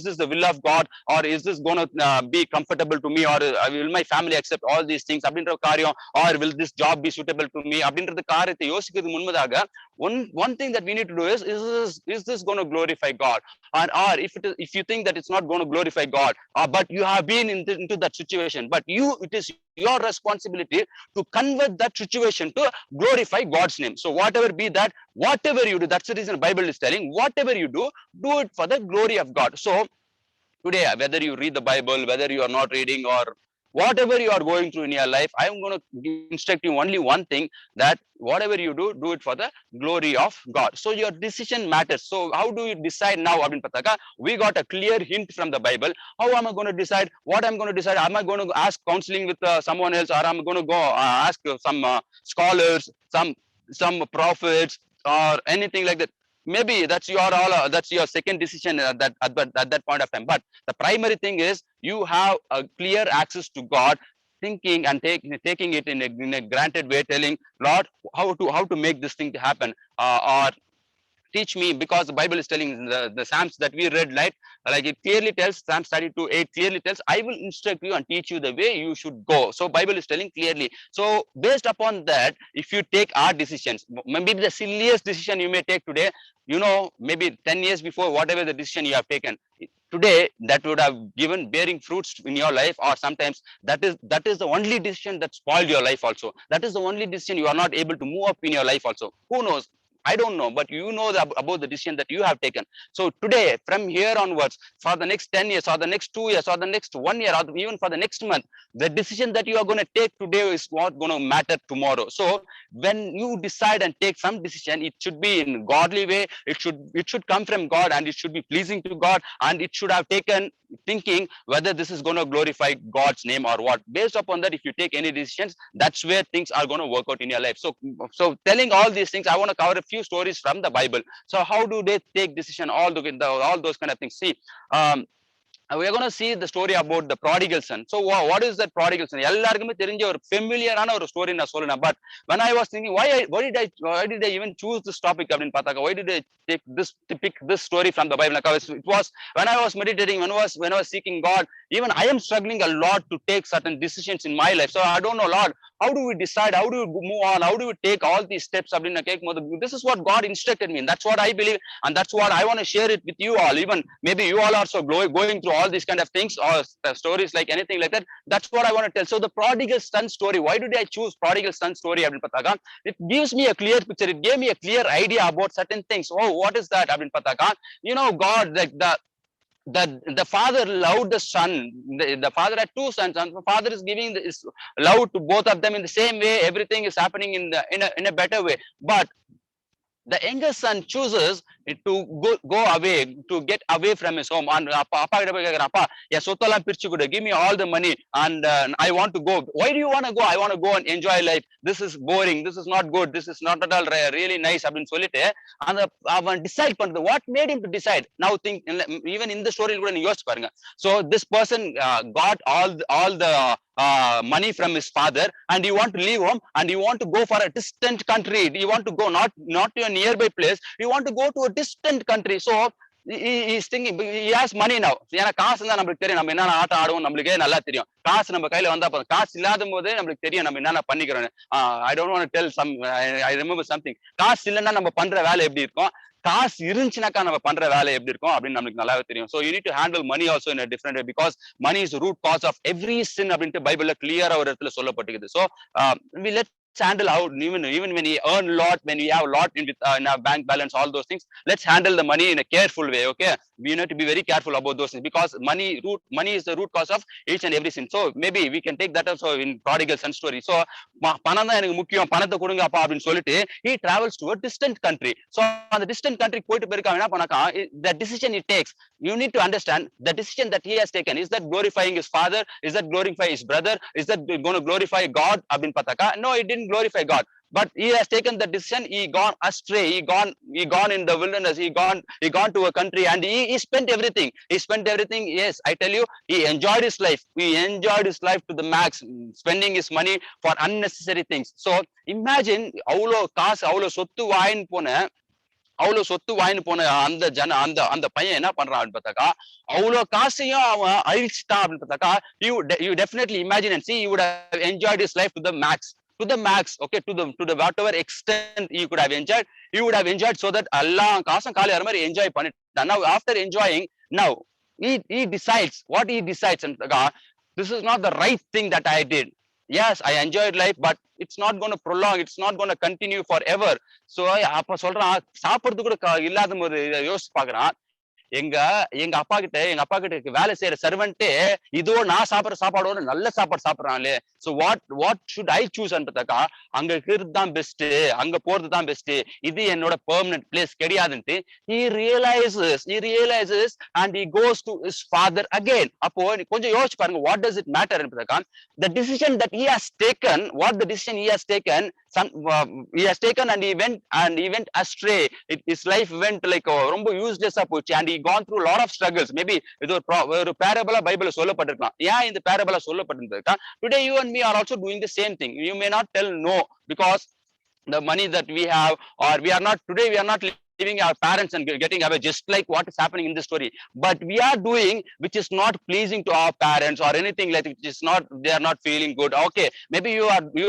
this the will of God, or is this going to be comfortable to me, or will my family accept all these things அப்படின்ற காரியம், or will this job be suitable to me அப்படின்றது காரியத்தை யோசிக்கிறது முன்பதாக one thing that we need to do is this going to glorify God, or if you think that it's not going to glorify God, but you have been into that situation, but it is your responsibility to convert that situation to glorify God's name. So whatever be that, whatever you do, that's the reason the Bible is telling, whatever you do it for the glory of God. So today, whether you read the Bible, whether you are not reading, or whatever you are going through in your life, I am going to instruct you only one thing, that whatever you do it for the glory of God. So your decision matters. So how do you decide now? We got a clear hint from the Bible. How am I going to decide? What I'm going to decide? Am I going to ask counseling with someone else, or am I going to go ask some scholars, some prophets, or anything like that? Maybe that's your second decision at that point of time. But the primary thing is you have a clear access to God, thinking and taking it in a granted way, telling Lord how to make this thing to happen, or teach me, because the Bible is telling the Psalms that we read, like it clearly tells, Psalms 32:8 clearly tells, I will instruct you and teach you the way you should go. So Bible is telling clearly. So based upon that, if you take our decisions, maybe the silliest decision you may take today, maybe 10 years before, whatever the decision you have taken today, that would have given bearing fruits in your life, or sometimes that is the only decision that spoiled your life also. That is the only decision you are not able to move up in your life also. Who knows? I don't know, but you know about the decision that you have taken. So today, from here onwards, for the next 10 years, or the next 2 years, or the next 1 year, or even for the next month, the decision that you are going to take today is not going to matter tomorrow. So when you decide and take some decision, it should be in godly way. It should come from God, and it should be pleasing to God, and it should have taken thinking whether this is going to glorify God's name or what. Based upon that, if you take any decisions, that's where things are going to work out in your life. So telling all these things, I want to cover a few stories from the Bible. So how do they take decision, all those kind of things? See, we are going to see the story about the prodigal son. So what is that prodigal son? எல்லாருக்குமே தெரிஞ்ச ஒரு ஃபெமிலியரான ஒரு story நான் சொல்லணும். But when I was thinking, why did I even choose this topic அப்படினு பார்த்தாக்க, why did I pick this story from the Bible? It was when I was meditating, when I was seeking God, even I am struggling a lot to take certain decisions in my life. So I don't know, Lord, how do we decide? How do we move on? How do we take all these steps? This is what God instructed me, and that's what I believe, and that's what I want to share it with you all. Even maybe you all are also going through all these kind of things, or stories like anything like that. That's what I want to tell. So the prodigal son story, why did I choose prodigal son story? It gives me a clear picture. It gave me a clear idea about certain things. Oh, what is that? God, like the father loved the son. The father had two sons, and the father is giving his love to both of them in the same way. Everything is happening in a better way. But the younger son chooses to go away, to get away from his home. And அப்பா கிட்ட போய் கேக்குறான், அப்பா என் சொத்தெல்லாம் பிரிச்சு கொடு, give me all the money and I want to go. Why do you want to go? I want to go and enjoy life. This is boring, this is not good, this is not at all really nice அப்படின்னு சொல்லிட்டு அந்த அவன் decide பண்றது. What made him to decide? Now think, even in the story கூட நீங்க யோசிச்சு பாருங்க. So this person got all the money from his father, and you want to leave home and you want to go for a distant country. You want to go not to a nearby place, you want to go to a distant country. So he is thinking, he has money now. ஏன்னா காசு தான் நம்மளுக்கு தெரியும், நம்ம என்னென்ன ஆட்டம் ஆடுவோம் நம்மளுக்கே நல்லா தெரியும். காசு நம்ம கையில வந்தா போதும். காசு இல்லாத போதே நம்மளுக்கு தெரியும் நம்ம என்னென்ன பண்ணிக்கிறோம். I don't want to tell some, I remember something. காசு இல்லைன்னா நம்ம பண்ற வேலை எப்படி இருக்கும், காசு இருந்துச்சுனாக்கா நம்ம பண்ற வேலை எப்படி இருக்கும் அப்படின்னு நமக்கு நல்லாவே தெரியும். So you need to handle money also in a different way, because money is the root cause of every sin அப்படின்ட்டு பைபிள்ல கிளியரா ஒரு இடத்துல சொல்லப்பட்டிருக்குது. So let's handle how, even when we earn a lot, when we have a lot in our bank balance, all those things, let's handle the money in a careful way. Okay, we need to be very careful about those things, because money is the root cause of each and every sin. So maybe we can take that also in prodigal son story. So பணம் தான் எனக்கு முக்கியம், பணத்தை கொடுங்க அப்பா அப்படின்னு சொல்லிட்டு he travels to a distant country. So அந்த distant country போயிட்டு போயிருக்காங்க. என்ன பண்ணாக்கா, the decision he takes, you need to understand the decision that he has taken, is that glorifying his father, is that glorifying his brother, is that going to glorify God அப்படின்னு பார்த்தாக்கா, no, it didn't glorify God. But he has taken the decision, he gone astray, he gone in the wilderness, he gone to a country, and he spent everything. Yes, I tell you, he enjoyed his life to the max, spending his money for unnecessary things. So imagine அவ்வளோ காசு, அவ்வளோ சொத்து வாங்கின்னு போன அந்த பையன் என்ன பண்றான் அப்படின்னு பார்த்தாக்கா, அவ்வளோ காசையும் அவன் அழிச்சிட்டான் அப்படின்னு பார்த்தாக்கா, you definitely imagine and see, he would have enjoyed his life to the max, okay, to the whatever extent he could have enjoyed, he would have enjoyed, so that எல்லாம் காசும் காலி ஆகிற மாதிரி என்ஜாய் பண்ணிட்டான். Now after enjoying, now he decides what he decides, and this is not the right thing that I did. Yes, I enjoyed life, but it's not going to prolong, it's not going to continue forever. So அப்ப சொல்றான், சாப்பிடுறது கூட இல்லாத போது யோசிச்சு பாக்குறான். எங்க அப்பா கிட்ட வேலை செய்யற சர்வெண்டே இதோ நான் சாப்பிடுற சாப்பாடோட நல்ல சாப்பாடு சாப்பிடுறாங்களே. So what should I choose பார்த்தாக்கா, அங்க இருக்கிறது தான் பெஸ்ட், அங்க போறது தான் பெஸ்ட், இது என்னோட பெர்மனன்ட் பிளேஸ் கிடையாதுன்ட்டு he realizes and he goes to his father again. அப்போ கொஞ்சம் யோசிச்சு பாருங்க, what does it matter பார்த்தாக்கா, the decision that he has taken, he has taken and he went astray. His life went like ரொம்ப யூஸ்லெஸ்ஸா போச்சு, and he gone through a lot of struggles. Maybe இது ஒரு parable பைபிள்ல சொல்லப்பட்டிருக்கலாம். ஏன் இந்த parable சொல்லப்பட்டிருக்கா, today you and me are also doing the same thing. You may not tell no, because the money that we have, or we are not leaving our parents and getting away, just like what is happening in the story. But we are doing which is not pleasing to our parents, or anything like which is not, they are not feeling good. Okay, maybe you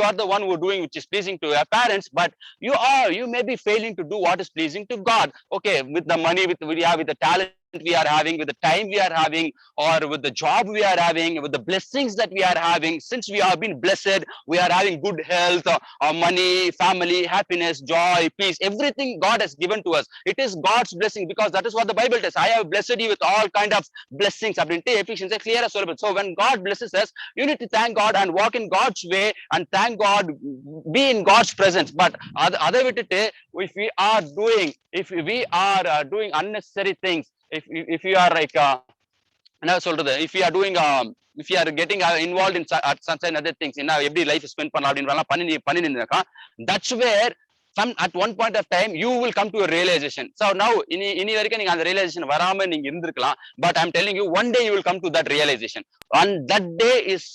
are the one who are doing which is pleasing to your parents, but you may be failing to do what is pleasing to God. Okay, with the money we have, with the talent we are having, with the time we are having, or with the job we are having, with the blessings that we are having, since we have been blessed, we are having good health, money, family, happiness, joy, peace, everything God has given to us. It is God's blessing, because that is what the Bible says, I have blessed you with all kind of blessings. Ephesians clear as well. So when God blesses us, you need to thank God and walk in God's way and thank God, be in God's presence. But other if we are doing unnecessary things, if you are like if you are doing if you are getting involved in such and other things, every life spend பண்ணலாம், that's where at one point of time you will come to a realization. So now இனி வரைக்கும் நீங்க அந்த realization வராம நீங்க இருந்திருக்கலாம், but I'm telling you, one day you will come to that realization, and that day it's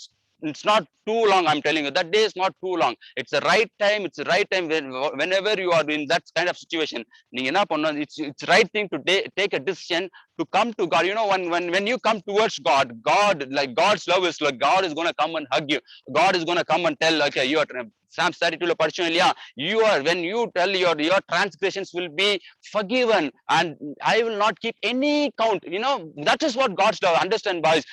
not too long. I'm telling you, that day is not too long. It's the right time. Whenever you are in that kind of situation, it's right thing to take a decision to come to God. When you come towards God, like God's love is like, God is going to come and hug you. God is going to come and tell, okay, you are Psalm 32 படிச்சோம் இல்லையா, when you tell your transgressions will be forgiven, and I will not keep any count. That is what God's love. Understand, boys,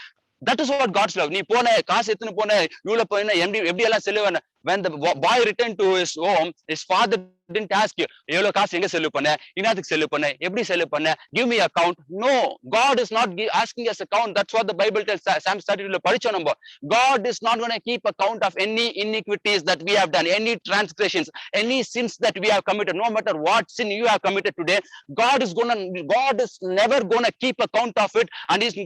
that is what God's love. நீ போன காசு எடுத்துன்னு போன, இவ்வளவு போன, எப்படி எல்லாம் செலவு. When the boy returned to his home, his father didn't ask you, எவ்வளவு காசு எங்க செலவு பண்ண, இன்னாத்துக்கு செலவு பண்ண, எப்படி செலவு பண்ண, give me account. No, God is not asking us account. That's what the Bible tells. Psalm 32 படிச்சோம் நம்ம. God is not going to keep account of any iniquities that we have done, any transgressions, any sins that we have committed. No matter what sin you have committed today, God is never gonna keep account of it, and he's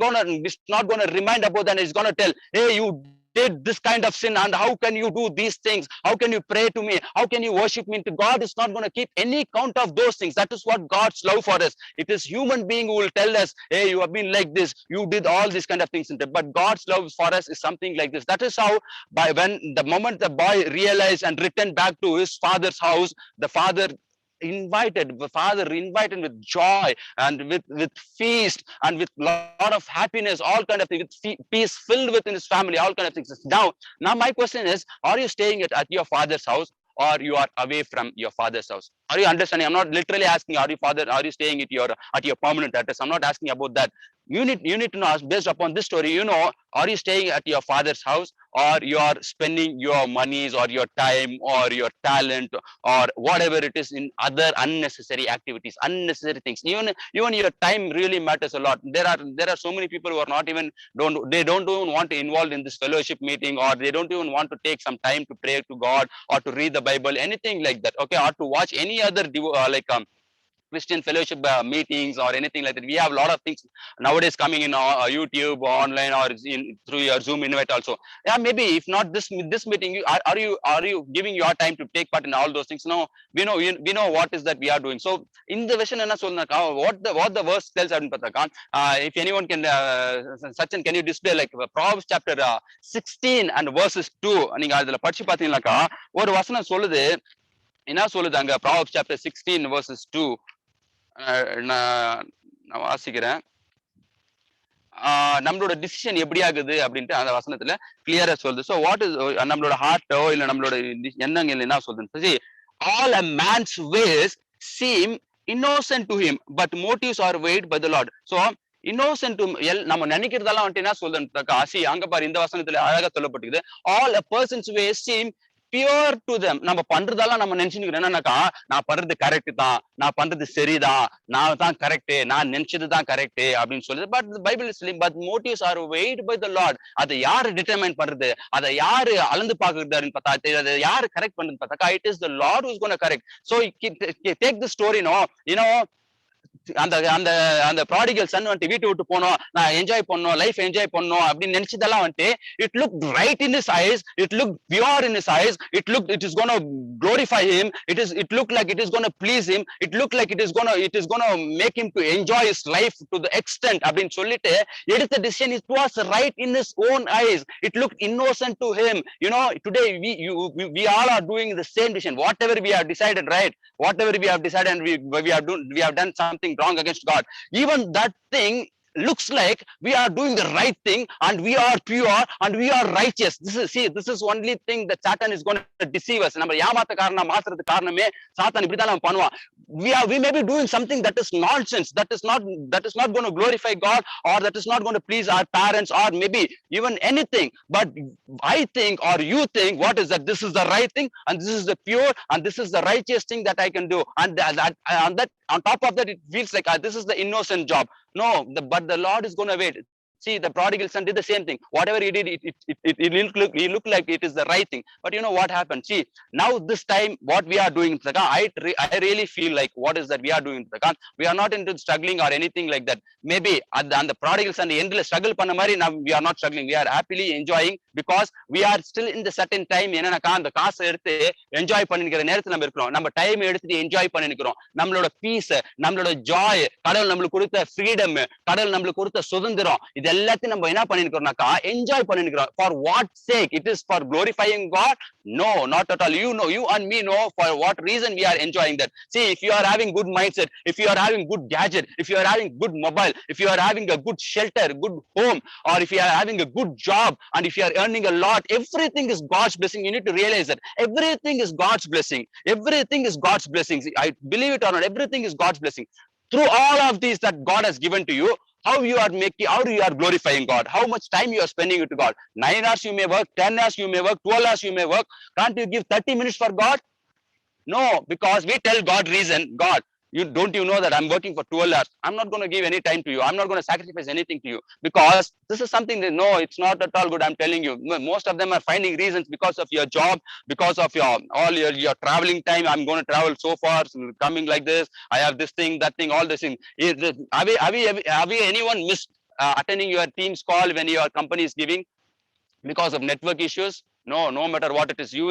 not gonna remind about that. He's gonna tell, hey, you did this kind of sin, and how can you do these things? How can you pray to me? How can you worship me? God is not going to keep any count of those things. That is what God's love for us. It is human being who will tell us, hey, you have been like this, you did all these kind of things. But God's love for us is something like this. That is how, when the moment the boy realized and returned back to his father's house, the father invited with joy and with feast and with lot of happiness, all kind of things, with peace filled within his family, all kind of things. Now my question is, are you staying at your father's house, or you are away from your father's house? Are you understanding? I'm not literally asking, are you staying at your permanent address? I'm not asking about that. You need to know, based upon this story, are you staying at your father's house, or you are spending your monies or your time or your talent or whatever it is in other unnecessary activities, unnecessary things? Even your time really matters a lot. There are so many people who are not even don't even want to involve in this fellowship meeting, or they don't even want to take some time to pray to God or to read the Bible, anything like that, okay, or to watch any other Christian fellowship meetings or anything like that. We have a lot of things nowadays coming in YouTube or online, or through your Zoom invite also. Yeah, maybe if not this meeting, are you giving your time to take part in all those things? No, we know what is that we are doing. So in the version what the verse tells, if anyone can, Sachin, can you display like Proverbs chapter 16 and verses 2? நீங்க அதுல படிச்சு பாத்தீங்கன்னாக்கா ஒரு வசனம் சொல்லுது. என்ன சொல்லுது அங்க? Proverbs chapter 16 verses 2. நான் வாசிக்கிறேன். நம்மளோட டிசிஷன் எப்படி ஆகுது அப்படின்ட்டு அந்த வசனத்துல கிளியரா சொல்லுது. ஸோ வாட் இஸ் நம்மளோட ஹார்ட்டோ இல்ல நம்மளோட எண்ணங்கள் என்ன சொல்லுது? All a man's ways seem innocent to him, but motives are weighed by the Lord. So innocent நம்ம நினைக்கிறதெல்லாம் வந்துட்டு என்ன சொல்றேன் காசி, அங்க பாரு இந்த வசனத்துல அழகா சொல்லப்பட்டிருக்குது. All a person's ways seem pure to them. நம்ம பண்றதெல்லாம் நம்ம நினைச்சுக்கிறோம் என்னன்னாக்கா, நான் பண்றது கரெக்ட் தான், நான் பண்றது சரிதான், நான் தான் கரெக்ட், நான் நினைச்சது தான் கரெக்ட் அப்படின்னு சொல்லுது. But Bible is but motives are weighed by the Lord. அதை யாரு டிட்டர்மைன் பண்றது, அதை யாரு அளந்து பாக்குறதுன்னு பார்த்தா, அதை யாரு கரெக்ட் பண்றது பார்த்தாக்கா, it is the Lord who is gonna correct. So take the story. அந்த ப்ராடிகல் சன் வந்துட்டு வீட்டு விட்டு போனோம், நான் என்ஜாய் பண்ணோம், லைஃப் என்ஜாய் பண்ணோம் அப்படின்னு நினைச்சதெல்லாம் வந்துட்டு it look right in his eyes, it look pure in his eyes, it is gonna glorify him, it look like it is going to please him, it look like it is going to make him to enjoy his life to the extent அப்படின்னு சொல்லிட்டு எடுத்த decision, it was right in his own eyes, it looked innocent to him. Today we all are doing the same decision. Whatever we have decided, right, whatever we have decided, and we have done something wrong against God, even that thing looks like we are doing the right thing and we are pure and we are righteous. This is only thing that Satan is going to deceive us. நம்ம ஏமாத்த காரணம் மாத்துறது காரணமே சாத்தான் இப்படி தான் நம்ம பண்ணுவான். We may be doing something that is nonsense, that is not going to glorify God, or that is not going to please our parents, or maybe even anything. But I think, or you think, what is that? This is the right thing, and this is the pure, and this is the righteous thing that I can do. And that on top of that, it feels like this is the innocent job. No, but the Lord is going to wait. See, the prodigal son did the same thing. Whatever he did, it looked like it is the right thing. But you know what happened? See, now this time, what we are doing, I really feel like what is that we are doing? We are not into struggling or anything like that. Maybe at the prodigal son, the endless struggle panna mari, now we are not struggling. We are happily enjoying, because we are still in the certain time. என்னன்னாக்கா அந்த காசை எடுத்து enjoy பண்ணிக்கிற நேரத்துல நம்ம இருக்கிறோம். நம்ம time எடுத்துட்டு என்ஜாய் பண்ணிக்கிறோம். நம்மளோட பீஸ், நம்மளோட ஜாய், கடவுள் நம்மளுக்கு கொடுத்த ஃப்ரீடம், கடவுள் நம்மளுக்கு கொடுத்த சுதந்திரம், இது எல்லாத்தையும் நம்ம என்ன பண்ணிக்கிறோம்னாக்கா என்ஜாய் பண்ணிக்கிறோம். For what sake? It is for glorifying God? No, not at all. You and me know for what reason we are enjoying that. See, if you are having good mindset, if you are having good gadget, if you are having good mobile, if you are having a good shelter, good home, or if you are having a good job, and if you are earning a lot, everything is God's blessing. You need to realize that everything is God's blessing. Everything is God's blessing. I believe it or not, everything is God's blessing. Through all of these that God has given to you, how you are glorifying God, how much time you are spending it to God. 9 hours you may work, 10 hours you may work, 12 hours you may work. Can't you give 30 minutes for God? No, because we tell God reason. God, you know that I'm working for 12 hours. I'm not going to give any time to you. I'm not going to sacrifice anything to you, because this is something that, no, it's not at all good. I'm telling you, most of them are finding reasons because of your job, because of your traveling time. I'm going to travel so far, so coming like this. I have this thing, that thing, all this thing. Have we anyone missed attending your team's call when your company is giving because of network issues? No, no matter what it is, you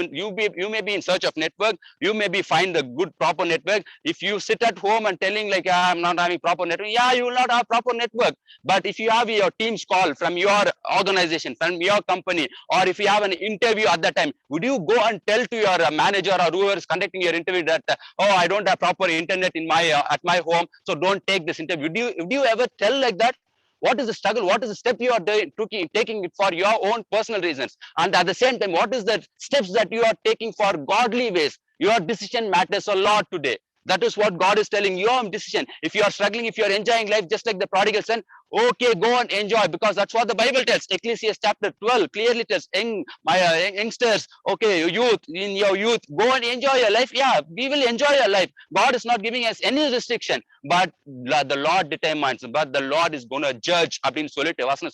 may be in search of network. You may be find the good proper network. If you sit at home and telling like, I'm not having proper network, yeah, you will not have proper network. But if you have your team's call from your organization, from your company, or if you have an interview at that time, would you go and tell to your manager or whoever is conducting your interview that, oh, I don't have proper internet in my at my home, so don't take this interview? Would you ever tell like that? What is the struggle? What is the step you are taking it for your own personal reasons? And at the same time, what is the steps that you are taking for godly ways? Your decision matters a lot today. That is what God is telling. Your decision. If you are struggling, if you are enjoying life just like the prodigal son, okay, go and enjoy, because that's what the Bible tells. Ecclesiastes chapter 12 clearly tells, youngsters, okay, youth, in your youth, go and enjoy your life. Yeah, we will enjoy your life. God is not giving us any restriction, but the Lord determines. But the Lord is going to judge. So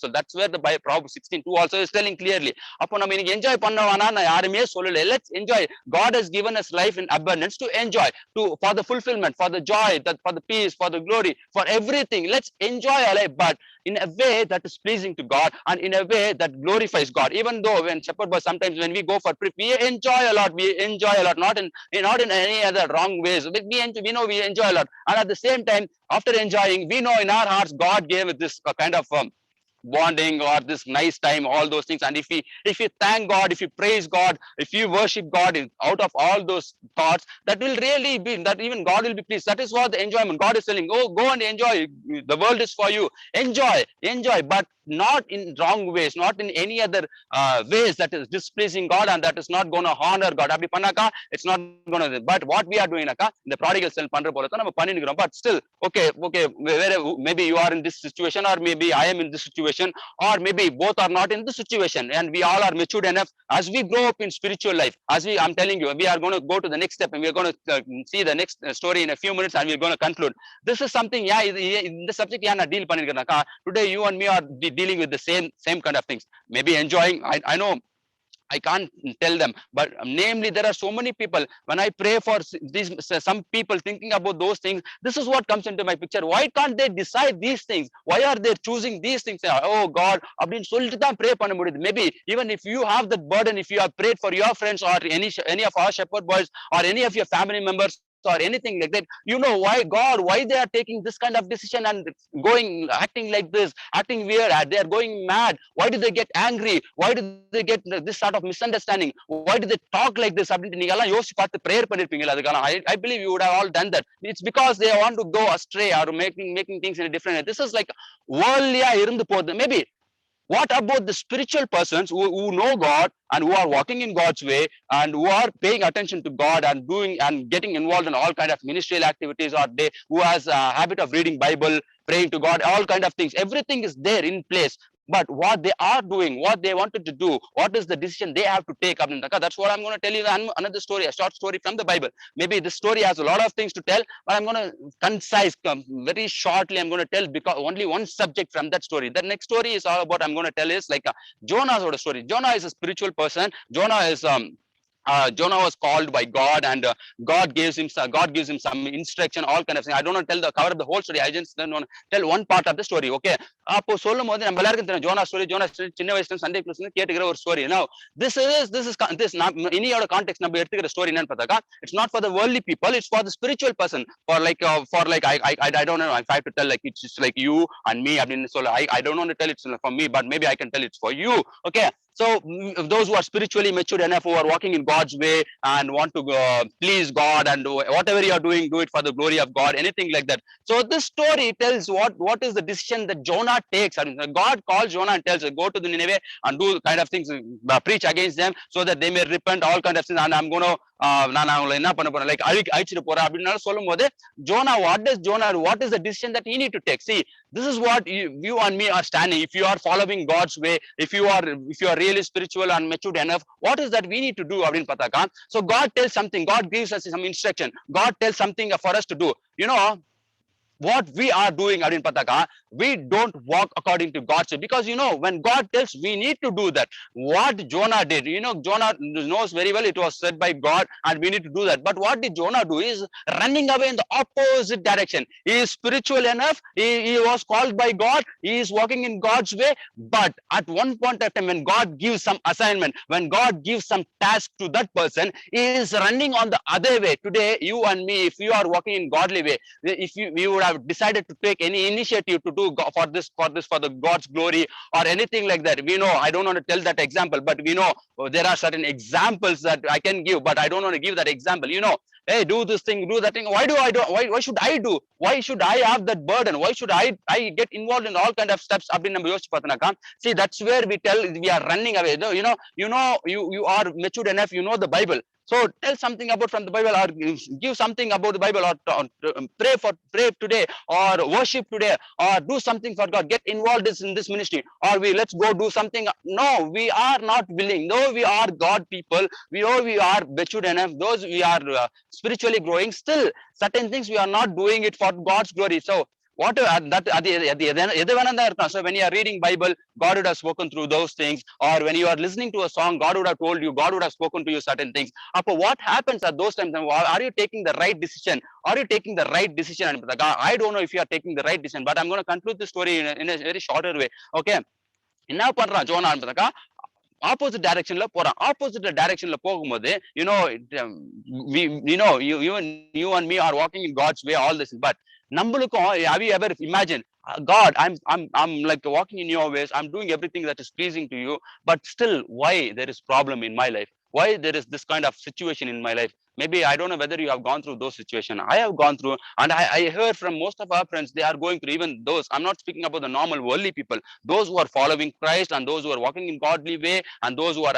that's where the Proverbs 16:2 also is telling clearly. Enjoy. Let's enjoy. God has given us life in abundance to enjoy, for the fulfillment, for the joy, for the peace, for the glory, for everything. Let's enjoy our life, but in a way that is pleasing to God, and in a way that glorifies God. Even though when Shepherd Boys, sometimes when we go for trip, we enjoy a lot. Not in any other wrong ways. We know we enjoy a lot, and at the same time, after enjoying, we know in our hearts God gave this kind of bonding or this nice time, all those things. And if you thank God, if you praise God, if you worship God out of all those thoughts, that will really be that even God will be pleased. That is what the enjoyment. God is telling, oh, go and enjoy. The world is for you. Enjoy, but not in wrong ways, not in any other ways that is displeasing God, and that is not going to honor God. It's not going to. But what we are doing, the prodigal son but still, okay, maybe you are in this situation, or maybe I am in this situation, or maybe both are not in this situation, and we all are matured enough. As we grow up in spiritual life, I'm telling you, we are going to go to the next step, and we are going to see the next story in a few minutes, and we're going to conclude. This is something, in the subject, deal today. You and me are dealing with the same kind of things. Maybe enjoying. I know I can't tell them, but namely, there are so many people. When I pray for some people thinking about those things, this is what comes into my picture. Why can't they decide these things? Why are they choosing these things? Oh God, maybe even if you have that burden, if you have prayed for your friends or any of our shepherd boys or any of your family members or anything like that, why they are taking this kind of decision and acting like this, acting weird, they are going mad. Why do they get angry? Why do they get this sort of misunderstanding? Why do they talk like this? I believe you would have all done that. It's because they want to go astray or making things in a different way. This is like worldly. Maybe what about the spiritual persons who know God and who are walking in God's way and who are paying attention to God and doing and getting involved in all kind of ministerial activities, or they who has a habit of reading Bible, praying to God, all kind of things. Everything is there in place. But what they are doing, what they wanted to do, what is the decision they have to take? That's what I'm going to tell you. Another story, a short story from the Bible. Maybe this story has a lot of things to tell, but I'm going to concise very shortly. I'm going to tell because only one subject from that story. The next story is all about. I'm going to tell is like Jonah's story. Jonah is a spiritual person. Jonah is Jonah was called by God, and God gives him some instruction, all kind of things. I don't want to cover the whole story. I just don't want to tell one part of the story. Okay. அப்போ சொல்லும் போது நம்ம எல்லாருக்கும் தெரியும் ஜோனா story சின்ன வயசுல Sunday கிளாஸ்ல கேட்டுக்கிற ஒரு ஸ்டோரி. Now this is இனியோட கான்டெக்ஸ்ட் நம்ம எடுத்துக்கிற ஸ்டோரி என்னன்னு பார்த்தாக்கா, it's not for the worldly people, it's for the spiritual person. For like I don't know if I have to tell like it's just like you and me. I don't want to tell it's for me, but maybe I can tell it's for you. Okay. So those who are spiritually matured enough, who are walking in God's way and want to please God, and whatever you are doing, do it for the glory of God, anything like that. So this story tells what is the decision that Jonah takes. God calls Jonah and tells him, go to the Nineveh and do kind of things, preach against them so that they may repent, all kind of things. And I'm going to நான் அவங்களை என்ன பண்ண போறேன், like அழிச்சிட்டு போறேன் அப்படின்னு சொல்லும் போது, Jonah, what is the decision that he need to take? See, this is what you and me are standing. If you are following God's way, if you are really spiritual and matured enough, what is that we need to do அப்படின்னு பார்த்தாக்கா, so God tells something, God gives us some instruction, God tells something for us to do. What we are doing அப்படின்னு பார்த்தாக்கா, we don't walk according to God's way, because when God tells, we need to do that. What Jonah did, Jonah knows very well it was said by God and we need to do that, but what did Jonah do is running away in the opposite direction. He is spiritual enough, he was called by God, he is walking in God's way, but at one point of time, when God gives some assignment, when God gives some task to that person, he is running on the other way. Today, you and me, if you are walking in godly way, if you would have decided to take any initiative to do for the God's glory or anything like that, we know, I don't want to tell that example, but we know there are certain examples that I can give, but I don't want to give that example. Hey, do this thing, do that thing. Why should I do? Why should I have that burden? Why should I get involved in all kind of steps? See, that's where we tell we are running away. You are matured enough, you know the Bible. So tell something about from the Bible, or give something about the Bible, or pray today, or worship today, or do something for God. Get involved in this ministry, or let's go do something. No, we are not willing. Though we are God people, we are matured enough, those we are spiritually growing, still certain things we are not doing it for God's glory. So what that so when you are reading Bible, God would have spoken through those things, or when you are listening to a song, God would have told you, God would have spoken to you certain things. What happens at those times? Are you taking the right decision? Are you taking the right decision? I don't know if you are taking the right decision, but I'm going to conclude the story in a very shorter way. Okay, என்ன பண்றான் ஜோனா? Opposite டைரக்ஷன்ல போறான். Opposite டைரக்ஷன்ல போகும்போது, you and me are walking in God's way, all this, but நம்மளுக்கும், have you ever imagined, God, I'm like walking in your ways, I'm doing everything that is pleasing to you, but still, why there is problem in my life? Why there is this kind of situation in my life? Maybe I don't know whether you have gone through those situations. I have gone through, and I heard from most of our friends, they are going through, even those, I'm not speaking about the normal worldly people, those who are following Christ, and those who are walking in godly way, and those who are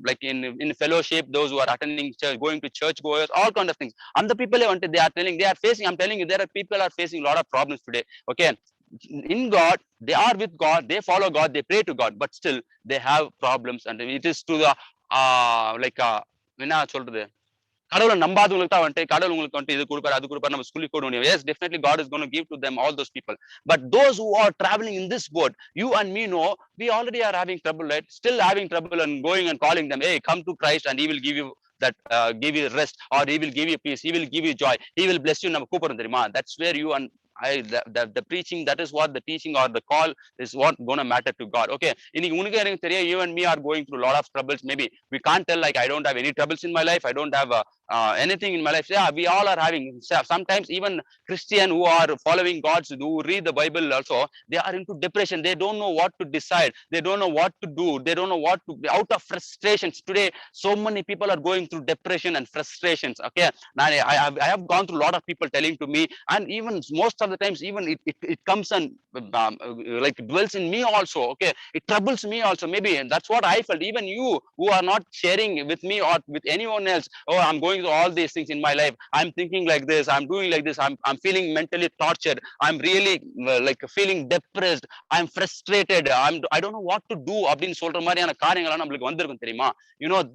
like in fellowship, those who are attending church, going to church goers, all kind of things. And the people they are facing, I'm telling you, there are people are facing a lot of problems today. Okay, in God, they are with God, they follow God, they pray to God, but still they have problems, and it is to the என்ன சொல்றது, கடவுளை நம்பாதவங்களுக்கு தான் வந்துட்டு கடவுள் உங்களுக்கு வந்துட்டு இது கொடுப்பாரு, அது கொடுப்பாரு, நம்ம சொல்லி கொடுக்க முடியும். Yes, definitely God is going to give to them, all those people, but those who are traveling in this boat, you and me know, we already are having trouble, right? Still having trouble, and going and calling them, hey, come to Christ and he will give you that give you rest, or he will give you peace, he will give you joy, he will bless you. நம்ம கூப்பிடுறோம் தெரியுமா? That's where you and the preaching, that is what the teaching or the call is what gonna matter to God. Okay, இன்னைக்கு உனக்கு எனக்கு தெரியும், you and me are going through a lot of troubles. Maybe we can't tell like I don't have any troubles in my life, I don't have anything in my life. Yeah, we all are having. Sometimes even Christian who are following God's, who read the Bible also, they are into depression, they don't know what to decide, they don't know what to do, they don't know what to, out of frustrations. Today so many people are going through depression and frustrations. Okay, now I have gone through a lot of people telling to me, and even most of the times, even it comes and like dwells in me also. Okay, it troubles me also. Maybe that's what I felt. Even you who are not sharing with me or with anyone else, oh, I'm going through all these things in my life, I'm thinking like this, I'm doing like this, I'm feeling mentally tortured, I'm really like feeling depressed, I'm frustrated, I don't know what to do அப்படின்னு சொல்ற மாதிரியான காரியங்களா நம்மளுக்கு வந்திருக்கும் தெரியுமா?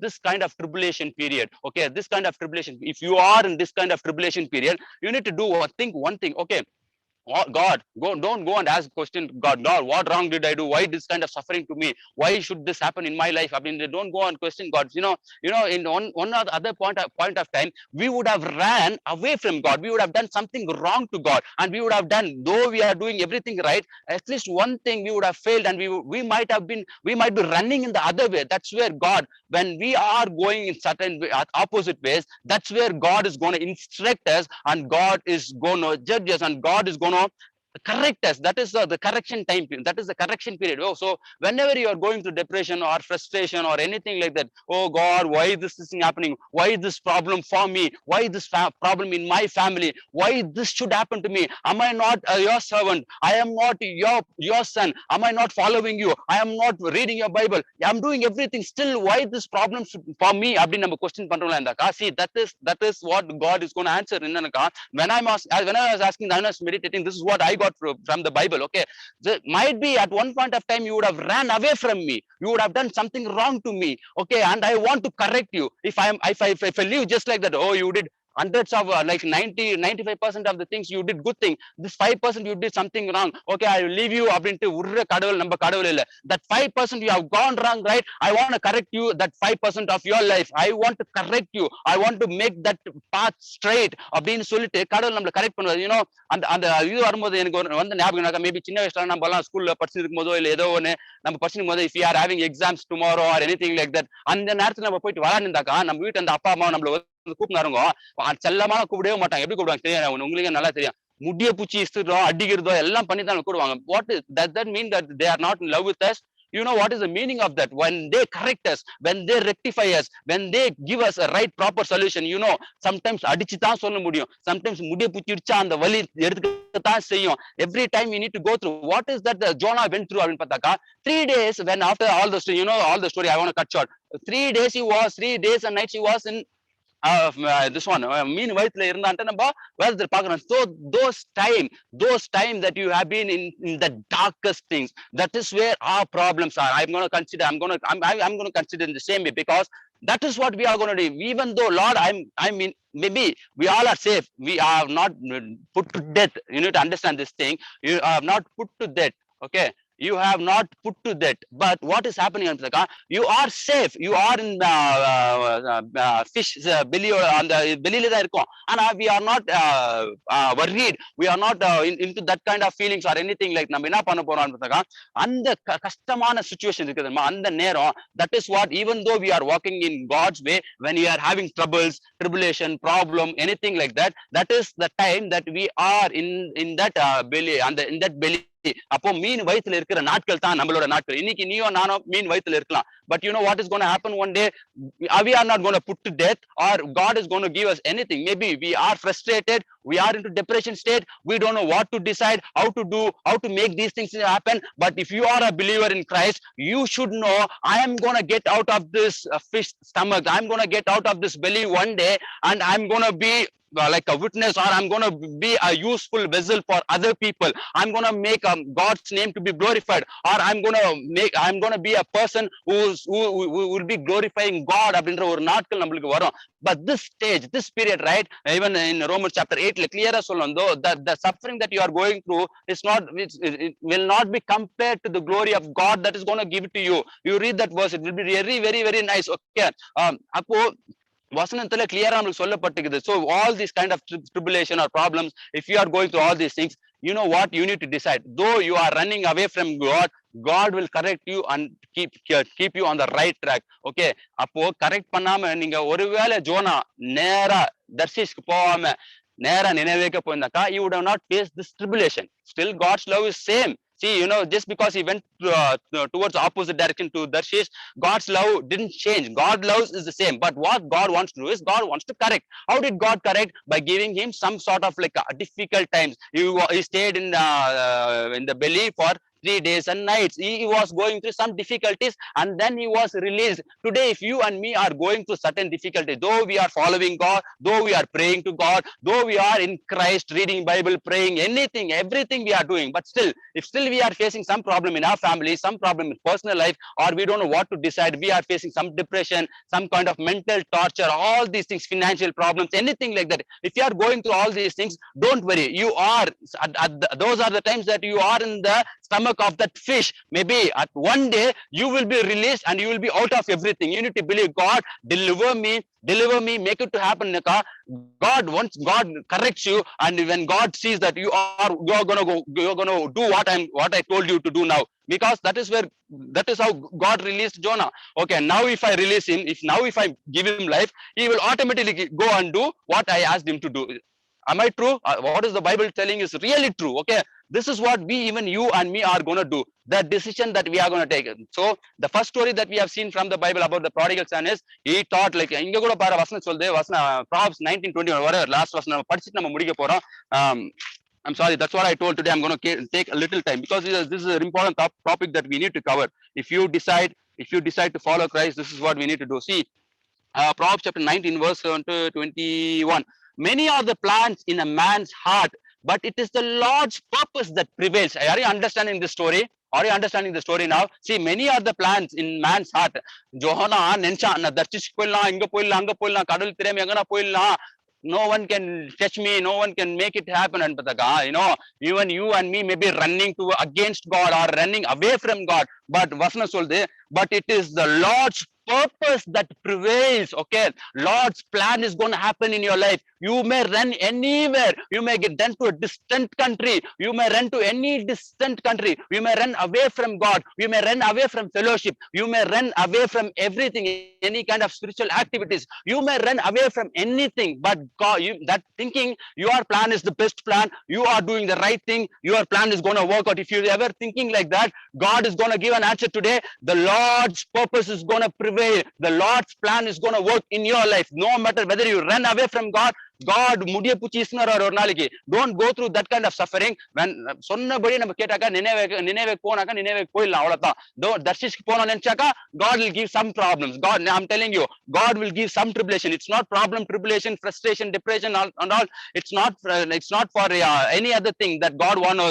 This kind of tribulation period. Okay, this kind of tribulation, if you are in this kind of tribulation period, you need to do think one thing. Okay, God, don't go and ask question, God, what wrong did I do? Why this kind of suffering to me? Why should this happen in my life? I mean, don't go and question God. In one or the other point of time, we would have ran away from God. We would have done something wrong to God, and we would have done, though we are doing everything right, at least one thing we would have failed, and we might be running in the other way. That's where God, when we are going in certain opposite ways, that's where God is going to instruct us, and God is going to judge us, and God is going to correct us. That is the correction time. That is the correction period. Oh, so whenever you are going through depression or frustration or anything like that, oh God, why this is happening? Why this problem for me? Why this problem in my family? Why this should happen to me? Am I not your servant? I am not your son. Am I not following you? I am not reading your Bible. I'm doing everything. Still, why this problem should, for me? அப்படின்னு நம்ம question பண்றோம்ல இந்த see, that is what God is going to answer. When when I was asking, I was meditating, this is what I got from the Bible. Okay, might be at one point of time you would have ran away from me, you would have done something wrong to me, okay, and I want to correct you. If I live just like that, oh, you did hundreds of like 95% of the things you did good thing, this 5% you did something wrong, okay, I will leave you அப்படின்ட்டு உருற கடவுள் நம்ம கடவுள் இல்ல. That 5% you have gone wrong, right? I want to correct you, that 5% of your life I want to correct you, I want to make that path straight அப்படின்னு சொல்லிட்டு கடவுள் நம்மள correct பண்ணுவார். அந்த அந்த இது வரும்போது எனக்கு ஒரு வந்து ஞாபகம், மேபி சின்ன வயசுல நம்ம எல்லாம் ஸ்கூல்ல படிச்சுட்டு இருக்கும் போதோ இல்ல ஏதோ ஒண்ணு நம்ம படிச்சுக்கும் போது, if you are having exams tomorrow or anything like that, அந்த நேரத்துல நம்ம போயிட்டு விளையாண்டுருந்தாக்கா நம்ம வீட்டு அந்த அப்பா அம்மா நம்மள கூப்பிடுறாங்க, செல்லமான கூப்பிடவே மாட்டாங்க. எப்படி கூப்பிடுவாங்க தெரியும், உங்களுக்கு நல்லா தெரியும், முடிய பூச்சி இஸ்திரோ அடிக்கிறதோ எல்லாம் பண்ணி தான் கூடுவாங்க. What does that mean that they are not in love with us? You know what is the meaning of that? When they correct us, when they rectify us, when they give us a right proper solution, sometimes அடிச்சு தான் சொல்ல முடியும், sometimes முடிய பூச்சி இடிச்சா அந்த வலி எடுத்துக்கத்தான் செய்யும். Every time you need to go through. What is that Jonah went through அப்படின்னு பார்த்தாக்கா, 3 days when after all the story, all the story, I want to cut short. 3 days and nights he was in this one மீன் வயித்துல இருந்தான்ட்டு நம்ம வேதத்துல பாக்குறோம். So those time that you have been in the darkest things, that is where our problems are. I'm going to consider in the same way, because that is what we are going to do. Even though Lord, I mean, maybe we all are safe, we are not put to death. You need to understand this thing, you are not put to death, okay, you have not put to that. But what is happening, you are safe, you are in the fish belly, on the belly la irukom, and we are not worried, we are not into that kind of feelings or anything. Like நம்ம என்ன பண்ண போறோம் அந்த கஷ்டமான situation இருக்குதுமா அந்த நேரம், that is what, even though we are walking in God's way, when we are having troubles, tribulation, problem, anything like that, that is the time that we are in that belly, in that belly. அப்போ மீன் வயித்துல இருக்கிற நாட்கள் தான் நம்மளோட நாட்கள். இன்னைக்கு நீயோ நானோ மீன் வயித்துல இருக்கலாம், but you know what is going to happen one day? We are not going to put to death, or God is going to give us anything. Maybe we are frustrated, we are into depression state, we don't know what to decide, how to make these things happen. But if you are a believer in Christ, you should know, I am going to get out of this fish stomach, I'm going to get out of this belly one day, and I'm going to be like a witness, or I'm going to be a useful vessel for other people. I'm going to make God's name to be glorified, or I'm going to be a person who will be glorifying God அப்படின்ற ஒரு நாட்கள் நம்மளுக்கு வரும். But this stage, this period, right, even in Romans chapter 8 clear சொல்லும், though the suffering that you are going through is not, it will not be compared to the glory of God that is going to give it to you. You read that verse, it will be very very very nice. Okay, அப்போ வசனத்துல கிளியரா நம்மளுக்கு சொல்லப்பட்டிருக்குது. So all these kind of tribulation or problems, if you are going through all these things, you know what, you need to decide. Though you are running away from God, God will correct you and keep you on the right track. Okay, அப்போ correct பண்ணாம நீங்க ஒருவேளை ஜோனா நேரா தர்ஷீஷ்க்கு போகாம நேரா நினைவேக்க போயிருந்தாக்கா, you would have not faced this tribulation. Still God's love is same. See, just because he went towards opposite direction to Tarshish, God's love didn't change. God's love is the same. But what God wants to do is, God wants to correct. How did God correct? By giving him some sort of like difficult times. He stayed in the belly for 3 days and nights. He was going through some difficulties, and then he was released. Today, if you and me are going through certain difficulties, though we are following God, though we are praying to God, though we are in Christ, reading Bible, praying, anything, everything we are doing, but still, if still we are facing some problem in our family, some problem in personal life, or we don't know what to decide, we are facing some depression, some kind of mental torture, all these things, financial problems, anything like that. If you are going through all these things, don't worry. You are, those are the times that you are in the stomach of that fish. Maybe at one day you will be released and you will be out of everything. You need to believe, God, deliver me, make it to happen. Once God corrects you, and when God sees that you're gonna do what I told you to do now, because that is how God released Jonah. Okay, now if I release him, if I give him life, he will automatically go and do what I asked him to do. Am I true? What is the Bible telling is really true. Okay, This is what even you and me are going to do. The decision that we are going to take. So the first story that we have seen from the Bible about the prodigal son is he taught like இங்க கூட பாரு வசனம் சொல்லுது Proverbs 19:21 வர last வசனம் நம்ம படிச்சிட்டு நம்ம முடிக்க போறோம். I'm sorry, that's what I told today. I'm going to take a little time because this is an important topic that we need to cover. If you decide to follow Christ, this is what we need to do. See, Proverbs chapter 19 verse 7 to 21. Many are the plans in a man's heart, but it is the Lord's purpose that prevails. Are you understanding this story? Are you understanding the story now? See, many are the plans in man's heart. Johana nencha na darchish poidalam, inga poidalam, anga poidalam, kadal thiriyam engana poidalam. No one can touch me, no one can make it happen. And even you and me may be running to against God or running away from God. But vasna solde, but it is the Lord's purpose that prevails. Okay, Lord's plan is going to happen in your life. You may run anywhere. You may get run to a distant country. You may run to any distant country. You may run away from God. You may run away from fellowship. You may run away from everything, any kind of spiritual activities. You may run away from anything. But God, that thinking your plan is the best plan. You are doing the right thing. Your plan is going to work out. If you're ever thinking like that, God is going to give an answer today. The Lord's purpose is going to prevail. The Lord's plan is going to work in your life. No matter whether you run away from God, முடிய பூச்சி இஸ்னறார் ஒரு நாளைக்கு. Don't go through that kind of suffering. When சொன்னபடி நம்ம கேட்டாக்கா நினைவேக்கு போனாக்கா நினைவேக்கு போயிடலாம், அவ்வளவுதான். தர்ஷிஷ்க்கு போனோம்னு நினைச்சாக்கா God will give some problems. I'm telling you, God will give some tribulation. It's not problem, tribulation, frustration, depression and all. It's not for any other thing that God want to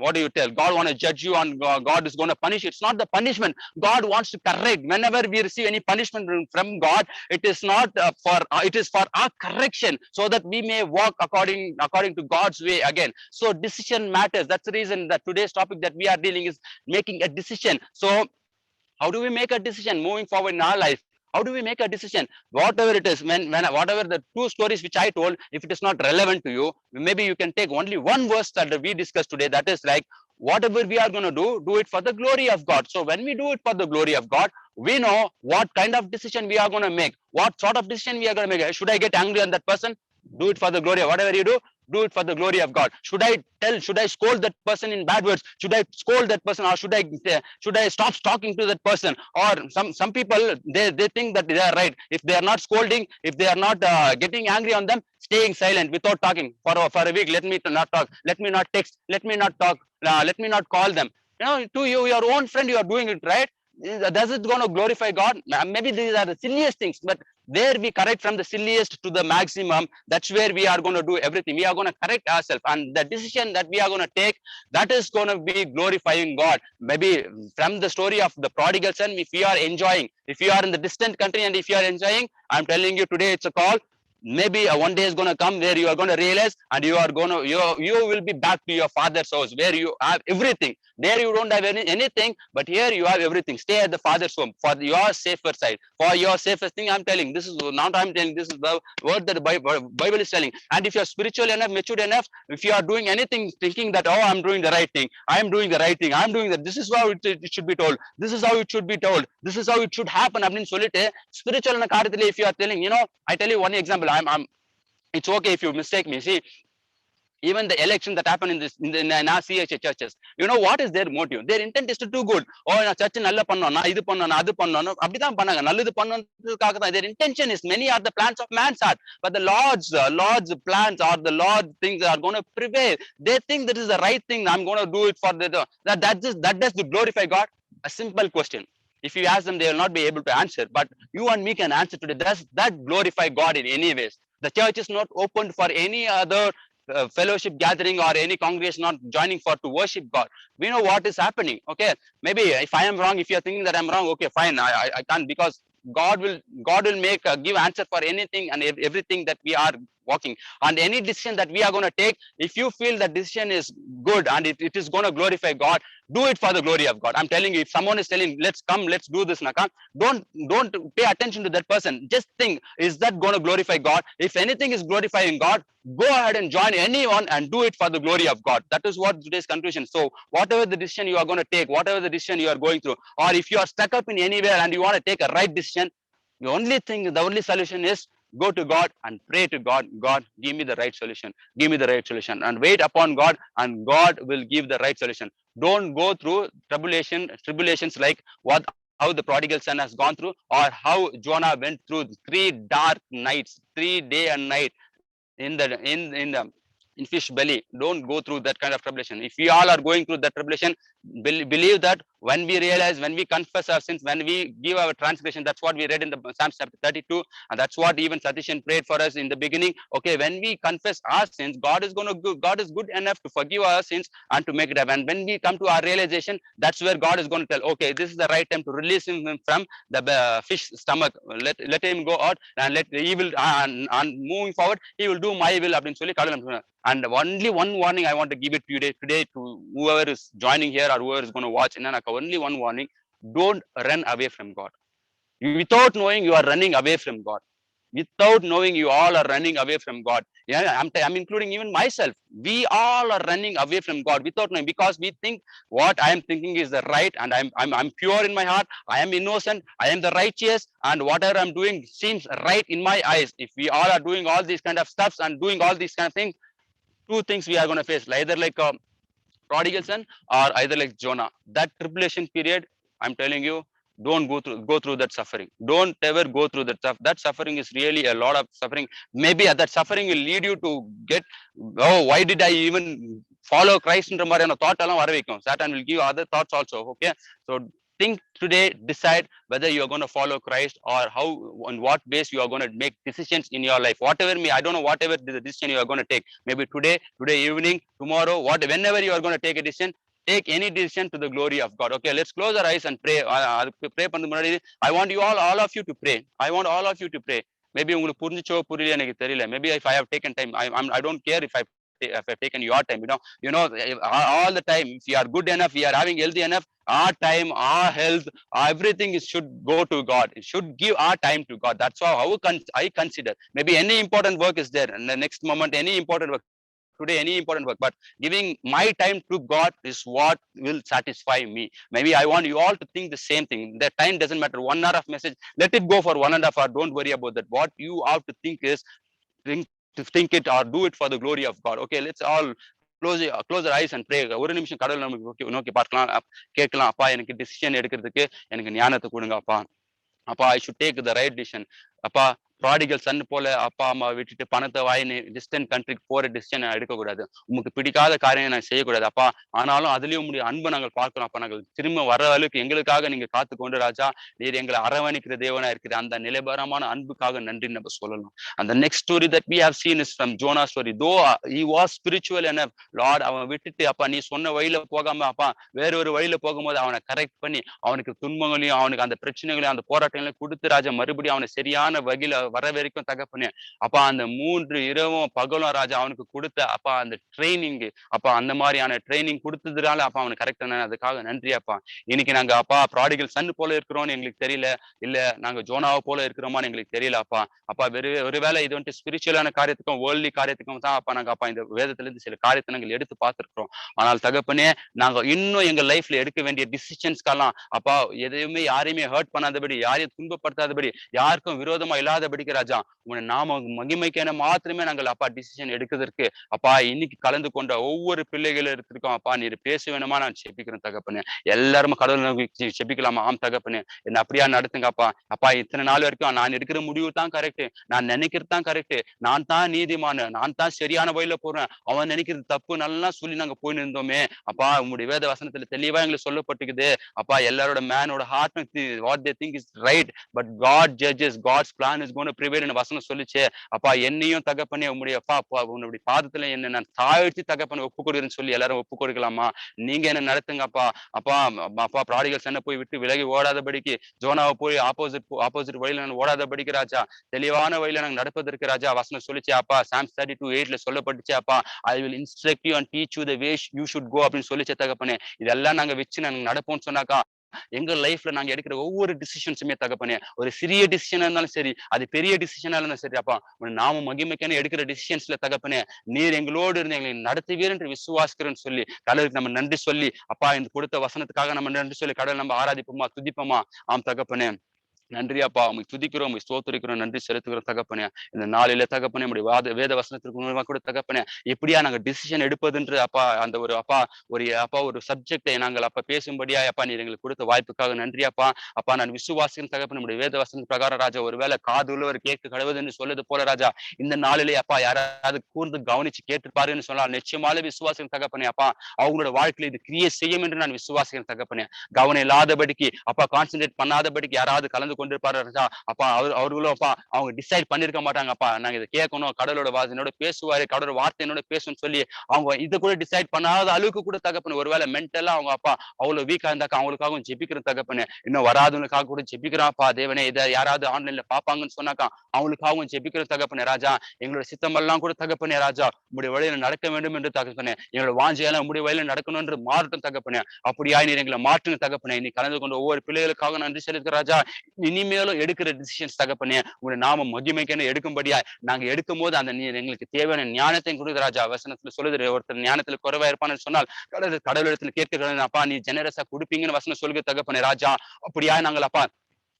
what do you tell? God want to judge you and God is going to punish you. It's not the punishment. God wants to correct. Whenever we receive any punishment from God, it is not it is for our correction, so that we may walk according to God's way again. So decision matters. That's the reason that today's topic that we are dealing is making a decision. So how do we make a decision moving forward in our life? How do we make a decision? Whatever it is, when whatever the two stories which I told, if it is not relevant to you, maybe you can take only one verse that we discussed today. That is like, whatever we are going to do it for the glory of God. So when we do it for the glory of God, we know what kind of decision we are going to make. What sort of decision we are going to make. Should I get angry on that person? Do it for the glory of whatever you do it for the glory of God. Should I scold that person in bad words? Should I scold that person, or should I stop talking to that person? Or some people, they think that they are right. If they are not scolding, if they are not getting angry on them, staying silent without talking for a week. Let me not talk. Let me not text. Let me not talk. Let me not call them. To your own friend, you are doing it right. Does it going to glorify God? Maybe these are the silliest things, but where we correct from the silliest to the maximum, that's where we are going to do everything. We are going to correct ourselves, and the decision that we are going to take, that is going to be glorifying God. Maybe from the story of the prodigal son, if you are enjoying, if you are in the distant country and if you are enjoying, I'm telling you today, it's a call. Maybe one day is going to come where you are going to realize, and you will be back to your father's house where you have everything. There you don't have anything, but here you have everything. Stay at the father's home for your safer side, for your safest thing. I'm telling, this is not I'm telling, this is the word that the Bible is telling. And if you are spiritual enough, matured enough, if you are doing anything thinking that, oh, I'm doing the right thing, I'm doing the right thing, I'm doing that, this is how it should be told, this is how it should be told, this is how it should happen. Spiritual if you are telling, I tell you one example. It's okay if you mistake me. See, even the election that happened in our CHA churches, what is their motive? Their intent is to do good. Oh, church nalla pannona, idu pannona, adu pannona, abdithaan pannanga, nalladhu pannadhukkaga dhaan. Their intention is, many are the plans of man's heart, but the Lord's plans or the Lord's things are going to prevail. They think that is the right thing. I'm going to do it for that does to glorify God. A simple question. If you ask them, they will not be able to answer, but you and me can answer today. Does that glorify God in any ways? The church is not opened for any other fellowship gathering or any congregation not joining for to worship God. We know what is happening. Okay, maybe if I am wrong, if you are thinking that I'm wrong, okay, fine, I can't, because God will make give answer for anything and everything that we are walking. And any decision that we are going to take, if you feel that decision is good and it is going to glorify God, do it for the glory of God. I'm telling you, if someone is telling, let's do this, Naka, don't pay attention to that person. Just think, is that going to glorify God? If anything is glorifying God, go ahead and join anyone and do it for the glory of God. That is what today's conclusion. So whatever the decision you are going to take, whatever the decision you are going through, or if you are stuck up in anywhere and you want to take a right decision, the only solution is go to God and pray to God. God, give me the right solution. Give me the right solution. And wait upon God, and God will give the right solution. Don't go through tribulations like how the prodigal son has gone through, or how Jonah went through 3 dark nights, 3 day and night in fish belly. Don't go through that kind of tribulation. If we all are going through that tribulation, believe that when we realize, when we confess our sins, when we give our transgression, that's what we read in the Psalms chapter 32, and that's what even Satishan prayed for us in the beginning. Okay, when we confess our sins, God is good enough to forgive our sins and to make it happen. And when we come to our realization, that's where God is going to tell, okay, this is the right time to release him from the fish stomach. Let him go out, and let he will, and moving forward, he will do my will அப்படின்னு சொல்லி கடவுள். And only one warning I want to give it today to whoever is joining here or whoever is going to watch. Only one warning: don't run away from God. Without knowing, you are running away from God. Without knowing, you all are running away from God. Yeah, I'm including even myself. We all are running away from God without knowing, because we think what I am thinking is the right, and I'm pure in my heart. I am innocent. I am the righteous, and whatever I'm doing seems right in my eyes. If we all are doing all these kind of stuffs and doing all these kind of things, two things we are going to face, either like a prodigal son or either like Jonah. That tribulation period, I'm telling you, don't go through that suffering. Don't ever go through that stuff. That suffering is really a lot of suffering. Maybe that suffering will lead you to get, oh, why did I even follow Christ in the thought along vara vaikkum. Satan will give other thoughts also. Okay, so think today, decide whether you are going to follow Christ, or how, on what base you are going to make decisions in your life. Whatever I don't know, whatever the decision you are going to take, maybe today evening, tomorrow, whenever you are going to take a decision, take any decision to the glory of God. Okay, let's close our eyes and pray. Pray பண்ணது முன்னாடி I want you all of you to pray. I want all of you to pray. Maybe உங்களுக்கு புரிஞ்சுச்சோ புரியல எனக்கு தெரியல. Maybe if I have taken time, I don't care if I've taken your time. All the time, if you are good enough, we are having healthy enough, our time, our health, everything should go to God. It should give our time to God. That's how I consider. Maybe any important work is there, and the next moment, any important work, today, any important work, but giving my time to God is what will satisfy me. Maybe I want you all to think the same thing. The time doesn't matter. 1 hour of message, let it go for 1.5 hours. Don't worry about that. What you have to think is, think it or do it for the glory of God. Okay, let's all close our eyes and pray. ஒரு நிமிஷம் கடவுள் நமக்கு நோக்கி பார்க்கலாம், கேட்கலாம். அப்பா, எனக்கு decision எடுக்கிறதுக்கு எனக்கு ஞானத்தை கொடுங்க அப்பா. அப்பா, I should take the right decision. அப்பா, ப்ராடிகல் சன் போல அப்பா அம்மா விட்டுட்டு பணத்தை வாயின்னு டிஸ்டன்ட் கண்ட்ரிக்கு போற டிசிஷன் எடுக்கக்கூடாது. உங்களுக்கு பிடிக்காத காரியம் நான் செய்யக்கூடாது அப்பா. ஆனாலும் அதுலயும் உங்களுடைய அன்பை நாங்கள் பார்க்கிறோம் அப்பா. நாங்கள் திரும்ப வர அளவுக்கு எங்களுக்காக நீங்க காத்துக்கொண்டு ராஜா, நீர் எங்களை அரவணைக்கிற தேவனா இருக்கிற அந்த நிலைபரமான அன்புக்காக நன்றி நம்ம சொல்லணும். And the next story that we have seen is from Jonah's story. Though he was spiritual enough, Lord, அவன் விட்டுட்டு அப்பா நீ சொன்ன வழியில போகாம அப்பா வேற ஒரு வழியில போகும்போது அவனை கரெக்ட் பண்ணி அவனுக்கு துன்பங்களையும் அவனுக்கு அந்த பிரச்சனைகளையும் அந்த போராட்டங்களையும் கொடுத்து ராஜா மறுபடியும் அவனை சரியான வகையில வர வரைக்கும் தகப்பனே அப்பா, அந்த 3 இரவும் பகலும் ராஜா அவனுக்கு கொடுத்த அப்பா அந்த ட்ரைனிங், அப்பா அந்த மாதிரியான ட்ரைனிங் கொடுத்ததுனால அப்பா அவனுக்கு கரெக்டான, அதுக்காக நன்றி அப்பா. இன்னைக்கு நாங்க அப்பா ப்ராடிகல் சன் போல இருக்கிறோம்னு எங்களுக்கு தெரியல, இல்ல நாங்க ஜோனாவை போல இருக்கிறோமான்னு எங்களுக்கு தெரியல அப்பா. அப்பா ஒருவேளை இது வந்துட்டு ஸ்பிரிச்சுவலான காரியத்துக்கும் வேர்ல்ட்லி காரியத்துக்கும் தான் அப்பா நாங்க அப்பா இந்த வேதத்துல இருந்து சில காரியத்தை நாங்கள் எடுத்து பார்த்திருக்கிறோம். ஆனால் தகப்பனே, நாங்க இன்னும் எங்க லைஃப்ல எடுக்க வேண்டிய டிசிஷன்ஸ்க்கெல்லாம் அப்பா எதையுமே யாரையுமே ஹர்ட் பண்ணாதபடி, யாரையும் துன்பப்படுத்தாதபடி, யாருக்கும் விரோதமா இல்லாதபடி ராஜா உன்னை நாம மகிமைக்கான மாத்திரமே நாங்கள் அப்பா டிசிஷன் எடுக்கிறதுக்கு அப்பா இன்னைக்கு கலந்து கொண்ட ஒவ்வொரு பிள்ளைகளும் இருக்கோம் அப்பா. நீர் பேச வேணுமா நான் செபிக்கிறேன் தகப்பனே. எல்லாரும் கடவுள் செபிக்கலாமா? ஆம் தகப்பனே, என்ன அப்படியா நடத்துங்க அப்பா. அப்பா இத்தனை நாள் வரைக்கும் நான் எடுக்கிற முடிவு தான் கரெக்ட், நான் நினைக்கிறது தான் கரெக்ட், நான் தான் நீதிமான, நான் தான் சரியான வழியில போறேன், அவன் நினைக்கிறது தப்பு நல்லா சொல்லி நாங்க போய் நின்றோமே அப்பா. உங்களுடைய வேத வசனத்துல தெளிவா எங்களுக்கு சொல்லப்பட்டிருக்குது அப்பா. எல்லாரோட மேனோட heart what they think is right, but God judges, God's plan is gonna prevail வசனம் சொல்லிச்சே அப்பா. என்னையும் தகப்பனே உங்களுடைய அப்பா உன்னுடைய பாதத்துல என்ன நான் தாழ்த்தி தகப்பனை ஒப்பு கொடுக்குறேன்னு சொல்லி எல்லாரும் ஒப்பு கொடுக்கலாமா? நீங்க என்ன நடத்துங்க அப்பா. அப்பா ப்ராடிகல் சன்னை போய் விட்டு விலகி ஓடாதபடிக்கு, ஜோனாவை போய் ஆப்போசிட் வழியில நான் ஓடாதபடிக்கு ராஜா, தெளிவான வழியில நாங்க நடப்பதற்கு ராஜா வசனம் சொல்லிச்சு அப்பா. Psalms 32:8 சொல்லப்பட்டுச்சு அப்பா. I will instruct you and teach you the way you should go அப்படின்னு சொல்லிச்சே தகப்பனே. இதெல்லாம் நாங்க வச்சு நாங்க நடப்போம்னு சொன்னாக்கா, எங்க லைஃப்ல நாங்க எடுக்கிற ஒவ்வொரு டிசிஷன்ஸுமே தகப்பனே, ஒரு சிறிய டிசிஷனா இருந்தாலும் சரி, அது பெரிய டிசிஷனா இருந்தாலும் சரி அப்பா, நாம மகிமைக்கான எடுக்கிற டிசிஷன்ஸ்ல தகப்பனே நீர் எங்களோடு இருந்து எங்களை நடத்துவீர் என்று விசுவாசிக்கிறேன்னு சொல்லி கடவுளுக்கு நம்ம நன்றி சொல்லி அப்பா, இந்த கொடுத்த வசனத்துக்காக நம்ம நன்றி சொல்லி கடவுள் நம்ம ஆராதிப்போமா, துதிப்போமா? ஆம் தகப்பனே. நன்றி அப்பா, உம்மை துதிக்கிறோம், உம்மை ஸ்தோத்திரிக்கிறோம், நன்றி செலுத்துகிறோம் தகப்பனே. இந்த நாளிலே தகப்பனே நம்முடைய வேத வசனத்திற்கு மூலமா கூட தகப்பனே, எப்படியா நாங்க டிசிஷன் எடுப்பதுன்று அப்பா அந்த ஒரு அப்பா ஒரு சப்ஜெக்ட்டை நாங்கள் அப்ப பேசும்படியா அப்பா நீர் எங்களுக்கு கொடுத்த வாய்ப்புக்காக நன்றி அப்பா. அப்பா நான் விசுவாசிக்கும் தகப்பனே நம்முடைய வேத வசன பிரகாரம் ராஜா ஒருவேளை காது உள்ளவர் கேட்க கடவுதுன்னு சொல்லுது போல ராஜா, இந்த நாளிலே அப்பா யாராவது கூர்ந்து கவனிச்சு கேட்டுப்பாருன்னு சொன்னால் நிச்சயமாவே விசுவாசிக்கும் தகப்பனே அப்பா, அவங்களோட வாழ்க்கையில இது கிரியை செய்யும் என்று நான் விசுவாசிக்கிறேன் தகப்பனே. கவனம் இல்லாதபடிக்கு அப்பா கான்சென்ட்ரேட் பண்ணாதபடிக்கு யாராவது கலந்து கொண்டிருப்பாரு ராஜா, அப்பா அவர்களும் அப்பா அவங்க டிசைட் பண்ணிருக்க மாட்டாங்க அப்பா, நாங்க இதை கேட்கணும், கடவுளோட வாசனையோட பேசுவாரு, கடவுளோட வார்த்தை என்னோட பேசணும்னு சொல்லி அவங்க இதை கூட டிசைட் பண்ணாத அளவுக்கு கூட தகப்பனு ஒருவேளை மென்டலா அவங்க அப்பா அவ்வளவு வீக்கா இருந்தாக்கா அவங்களுக்காகவும் ஜெபிக்கிற தகப்பனு, இன்னும் வராதவங்களுக்காக கூட ஜெபிக்கிறான்ப்பா தேவனே. இதை யாராவது ஆன்லைன்ல பாப்பாங்கன்னு சொன்னாக்கா அவங்களுக்காகவும் ஜெபிக்கிற தகப்பனே ராஜா. எங்களோட சித்தமெல்லாம் கூட தகப்பனே ராஜா உங்களுடைய வழியில நடக்க வேண்டும் என்று தகப்பனே, எங்களோட வாஞ்சையெல்லாம் உங்களுடைய வழியில நடக்கணும் என்று மாறட்டும் தகப்பனே. அப்படியா நீர் எங்களை மாற்றுங்க தகப்பனே. நீ கலந்து கொண்ட ஒவ்வொரு பிள்ளைகளுக்காக நன்றி செலுத்துகிற ராஜா. இனிமேலும் எடுக்கிற டிசிஷன்ஸ் தகப்பனே உங்களுடைய நாம மகிமைக்கென எடுக்கும்படியா நாங்க எடுக்கும் போது அந்த நீர் எங்களுக்கு தேவையான ஞானத்தையும் கொடுக்குற ராஜா. வசனத்துல சொல்லுது ஒருத்தர் ஞானத்துல குறைவா இருப்பான்னு சொன்னால் கடவுளிடத்துல கேட்க அப்பா நீ ஜெனரஸா கொடுப்பீங்கன்னு வசனம் சொல்லுங்க தகப்பனே ராஜா. அப்படியா நாங்கள் அப்பா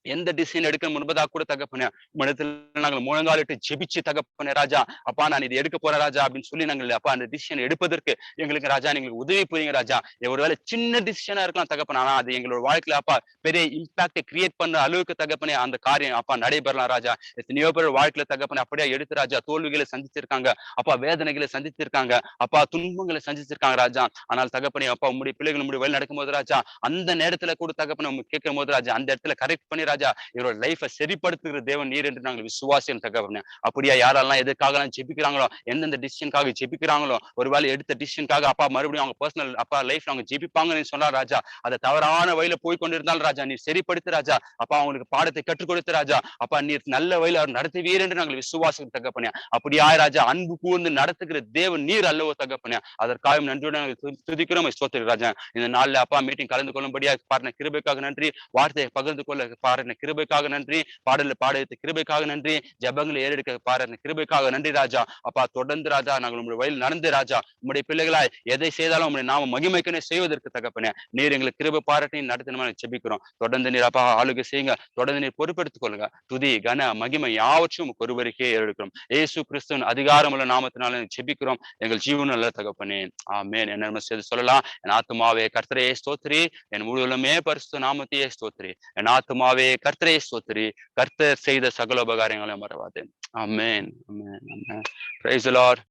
எந்த டிசிஷன் எடுக்க முன்பதாக கூட தகப்பனே மனத்துல நாங்கள் முழங்காலிட்டு ஜெபிச்சு தகப்பனே ராஜா, அப்பா நான் இது எடுக்க போறேன் ராஜா அப்படின்னு சொல்லி நாங்கள் அப்பா அந்த டிசிஷன் எடுப்பதற்கு எங்களுக்கு ராஜா நீங்களுக்கு உதவி புரியுங்க ராஜா. ஒருவேளை சின்ன டிசிஷனா இருக்கலாம் தகப்பனே, ஆனா அது எங்களோட வாழ்க்கையில அப்பா பெரிய இம்பாக்டை கிரியேட் பண்ற அளவுக்கு தகப்பனே அந்த காரியம் அப்பா நடைபெறலாம் ராஜா. எத்தனையோ பேர் வாழ்க்கையில தகப்பனே அப்படியே எடுத்து ராஜா தோல்விகளை சந்திச்சிருக்காங்க அப்பா, வேதனைகளை சந்திச்சிருக்காங்க அப்பா, துன்பங்களை சந்திச்சிருக்காங்க ராஜா. ஆனால் தகப்பனே அப்பா உங்களுடைய பிள்ளைகள் உங்களுடைய வழி நடக்கும்போது ராஜா அந்த நேரத்துல கூட தகப்பனே உங்களுக்கு கேட்கும் போது ராஜா அந்த இடத்துல கரெக்ட் பண்ணி ராஜா இவரோட லைஃபை சரிப்படுத்துகிற தேவன் நீர் என்று நாங்கள் விசுவாசியம் தகவல். அப்படியா யாரெல்லாம் எதுக்காக ஜெபிக்கிறாங்களோ, எந்தெந்த டிசிஷனுக்காக ஜெபிக்கிறாங்களோ, ஒருவேளை எடுத்த டிசிஷனுக்காக அப்பா மறுபடியும் அவங்க பர்சனல் அப்பா லைஃப்ல அவங்க ஜெபிப்பாங்கன்னு சொன்னா ராஜா, அதை தவறான வழியில போய் கொண்டிருந்தாலும் ராஜா நீர் சரிப்படுத்து ராஜா. அப்பா அவங்களுக்கு பாடத்தை கற்றுக் கொடுத்து ராஜா, அப்பா நீர் நல்ல வழியில அவர் நடத்துவீர் என்று நாங்கள் விசுவாசம் தகப்பனே. அப்படியா ராஜா அன்பு கூர்ந்து நடத்துகிற தேவன் நீர் அல்லவோ தகப்பனே. அதற்காக நன்றியோட நாங்கள் துதிக்கிறோம் ஸ்தோத்திரம் ராஜா. இந்த நாள்ல அப்பா மீட்டிங் கலந்து கொள்ளும்படியா பாருங்க கிருபைக்காக நன்றி, வார்த்தையை பகிர்ந்து கொள்ள பாருங்க கிருபைக்காக நன்றி, பாடல பாடத்து கிருபைக்காக நன்றி, ஜபங்களை ஏறெடுக்க பாருங்க கிருபைக்காக நன்றி ராஜா. அப்பா தொடர்ந்து ராஜா நாங்கள் உங்களுடைய வழியில் நடந்து ராஜா உங்களுடைய பிள்ளைகளாய் எதை செய்தாலும் உங்களுடைய நாம மகிமைக்குன்னு செய்வதற்கு தகப்பனே நீர் எங்களுக்கு கிருபை பாராட்டி நடத்தணுமா ஜெபிக்கிறோம். தொடர்ந்து நீர் அப்பா ஆளுகை செய்யுங்க, தொடர்ந்து நீர் பொறுப்பெடுத்துக் கொள்ளுங்க. துதி கன மகிமை யாவற்றும் ஒருவருக்கே எடுக்கிறோம். இயேசு கிறிஸ்துவின் அதிகாரமுள்ள நாமத்தினால ஜெபிக்கிறோம் எங்கள் ஜீவன் நல்ல தகப்பனே, ஆமென். என்ன செய்து சொல்லலாம், என் ஆத்துமாவே கர்த்தரையே ஸ்தோத்திரி, என் முழுவதுமே பரிசுத்த நாமத்தையே ஸ்தோத்திரி, என் ஆத்துமாவே கர்த்தரையே ஸ்தோத்திரி, கர்த்தர் செய்த சகல உபகாரங்களையும் மறவாதே. ஆமென், ஆமென், ஆமென். Praise the Lord.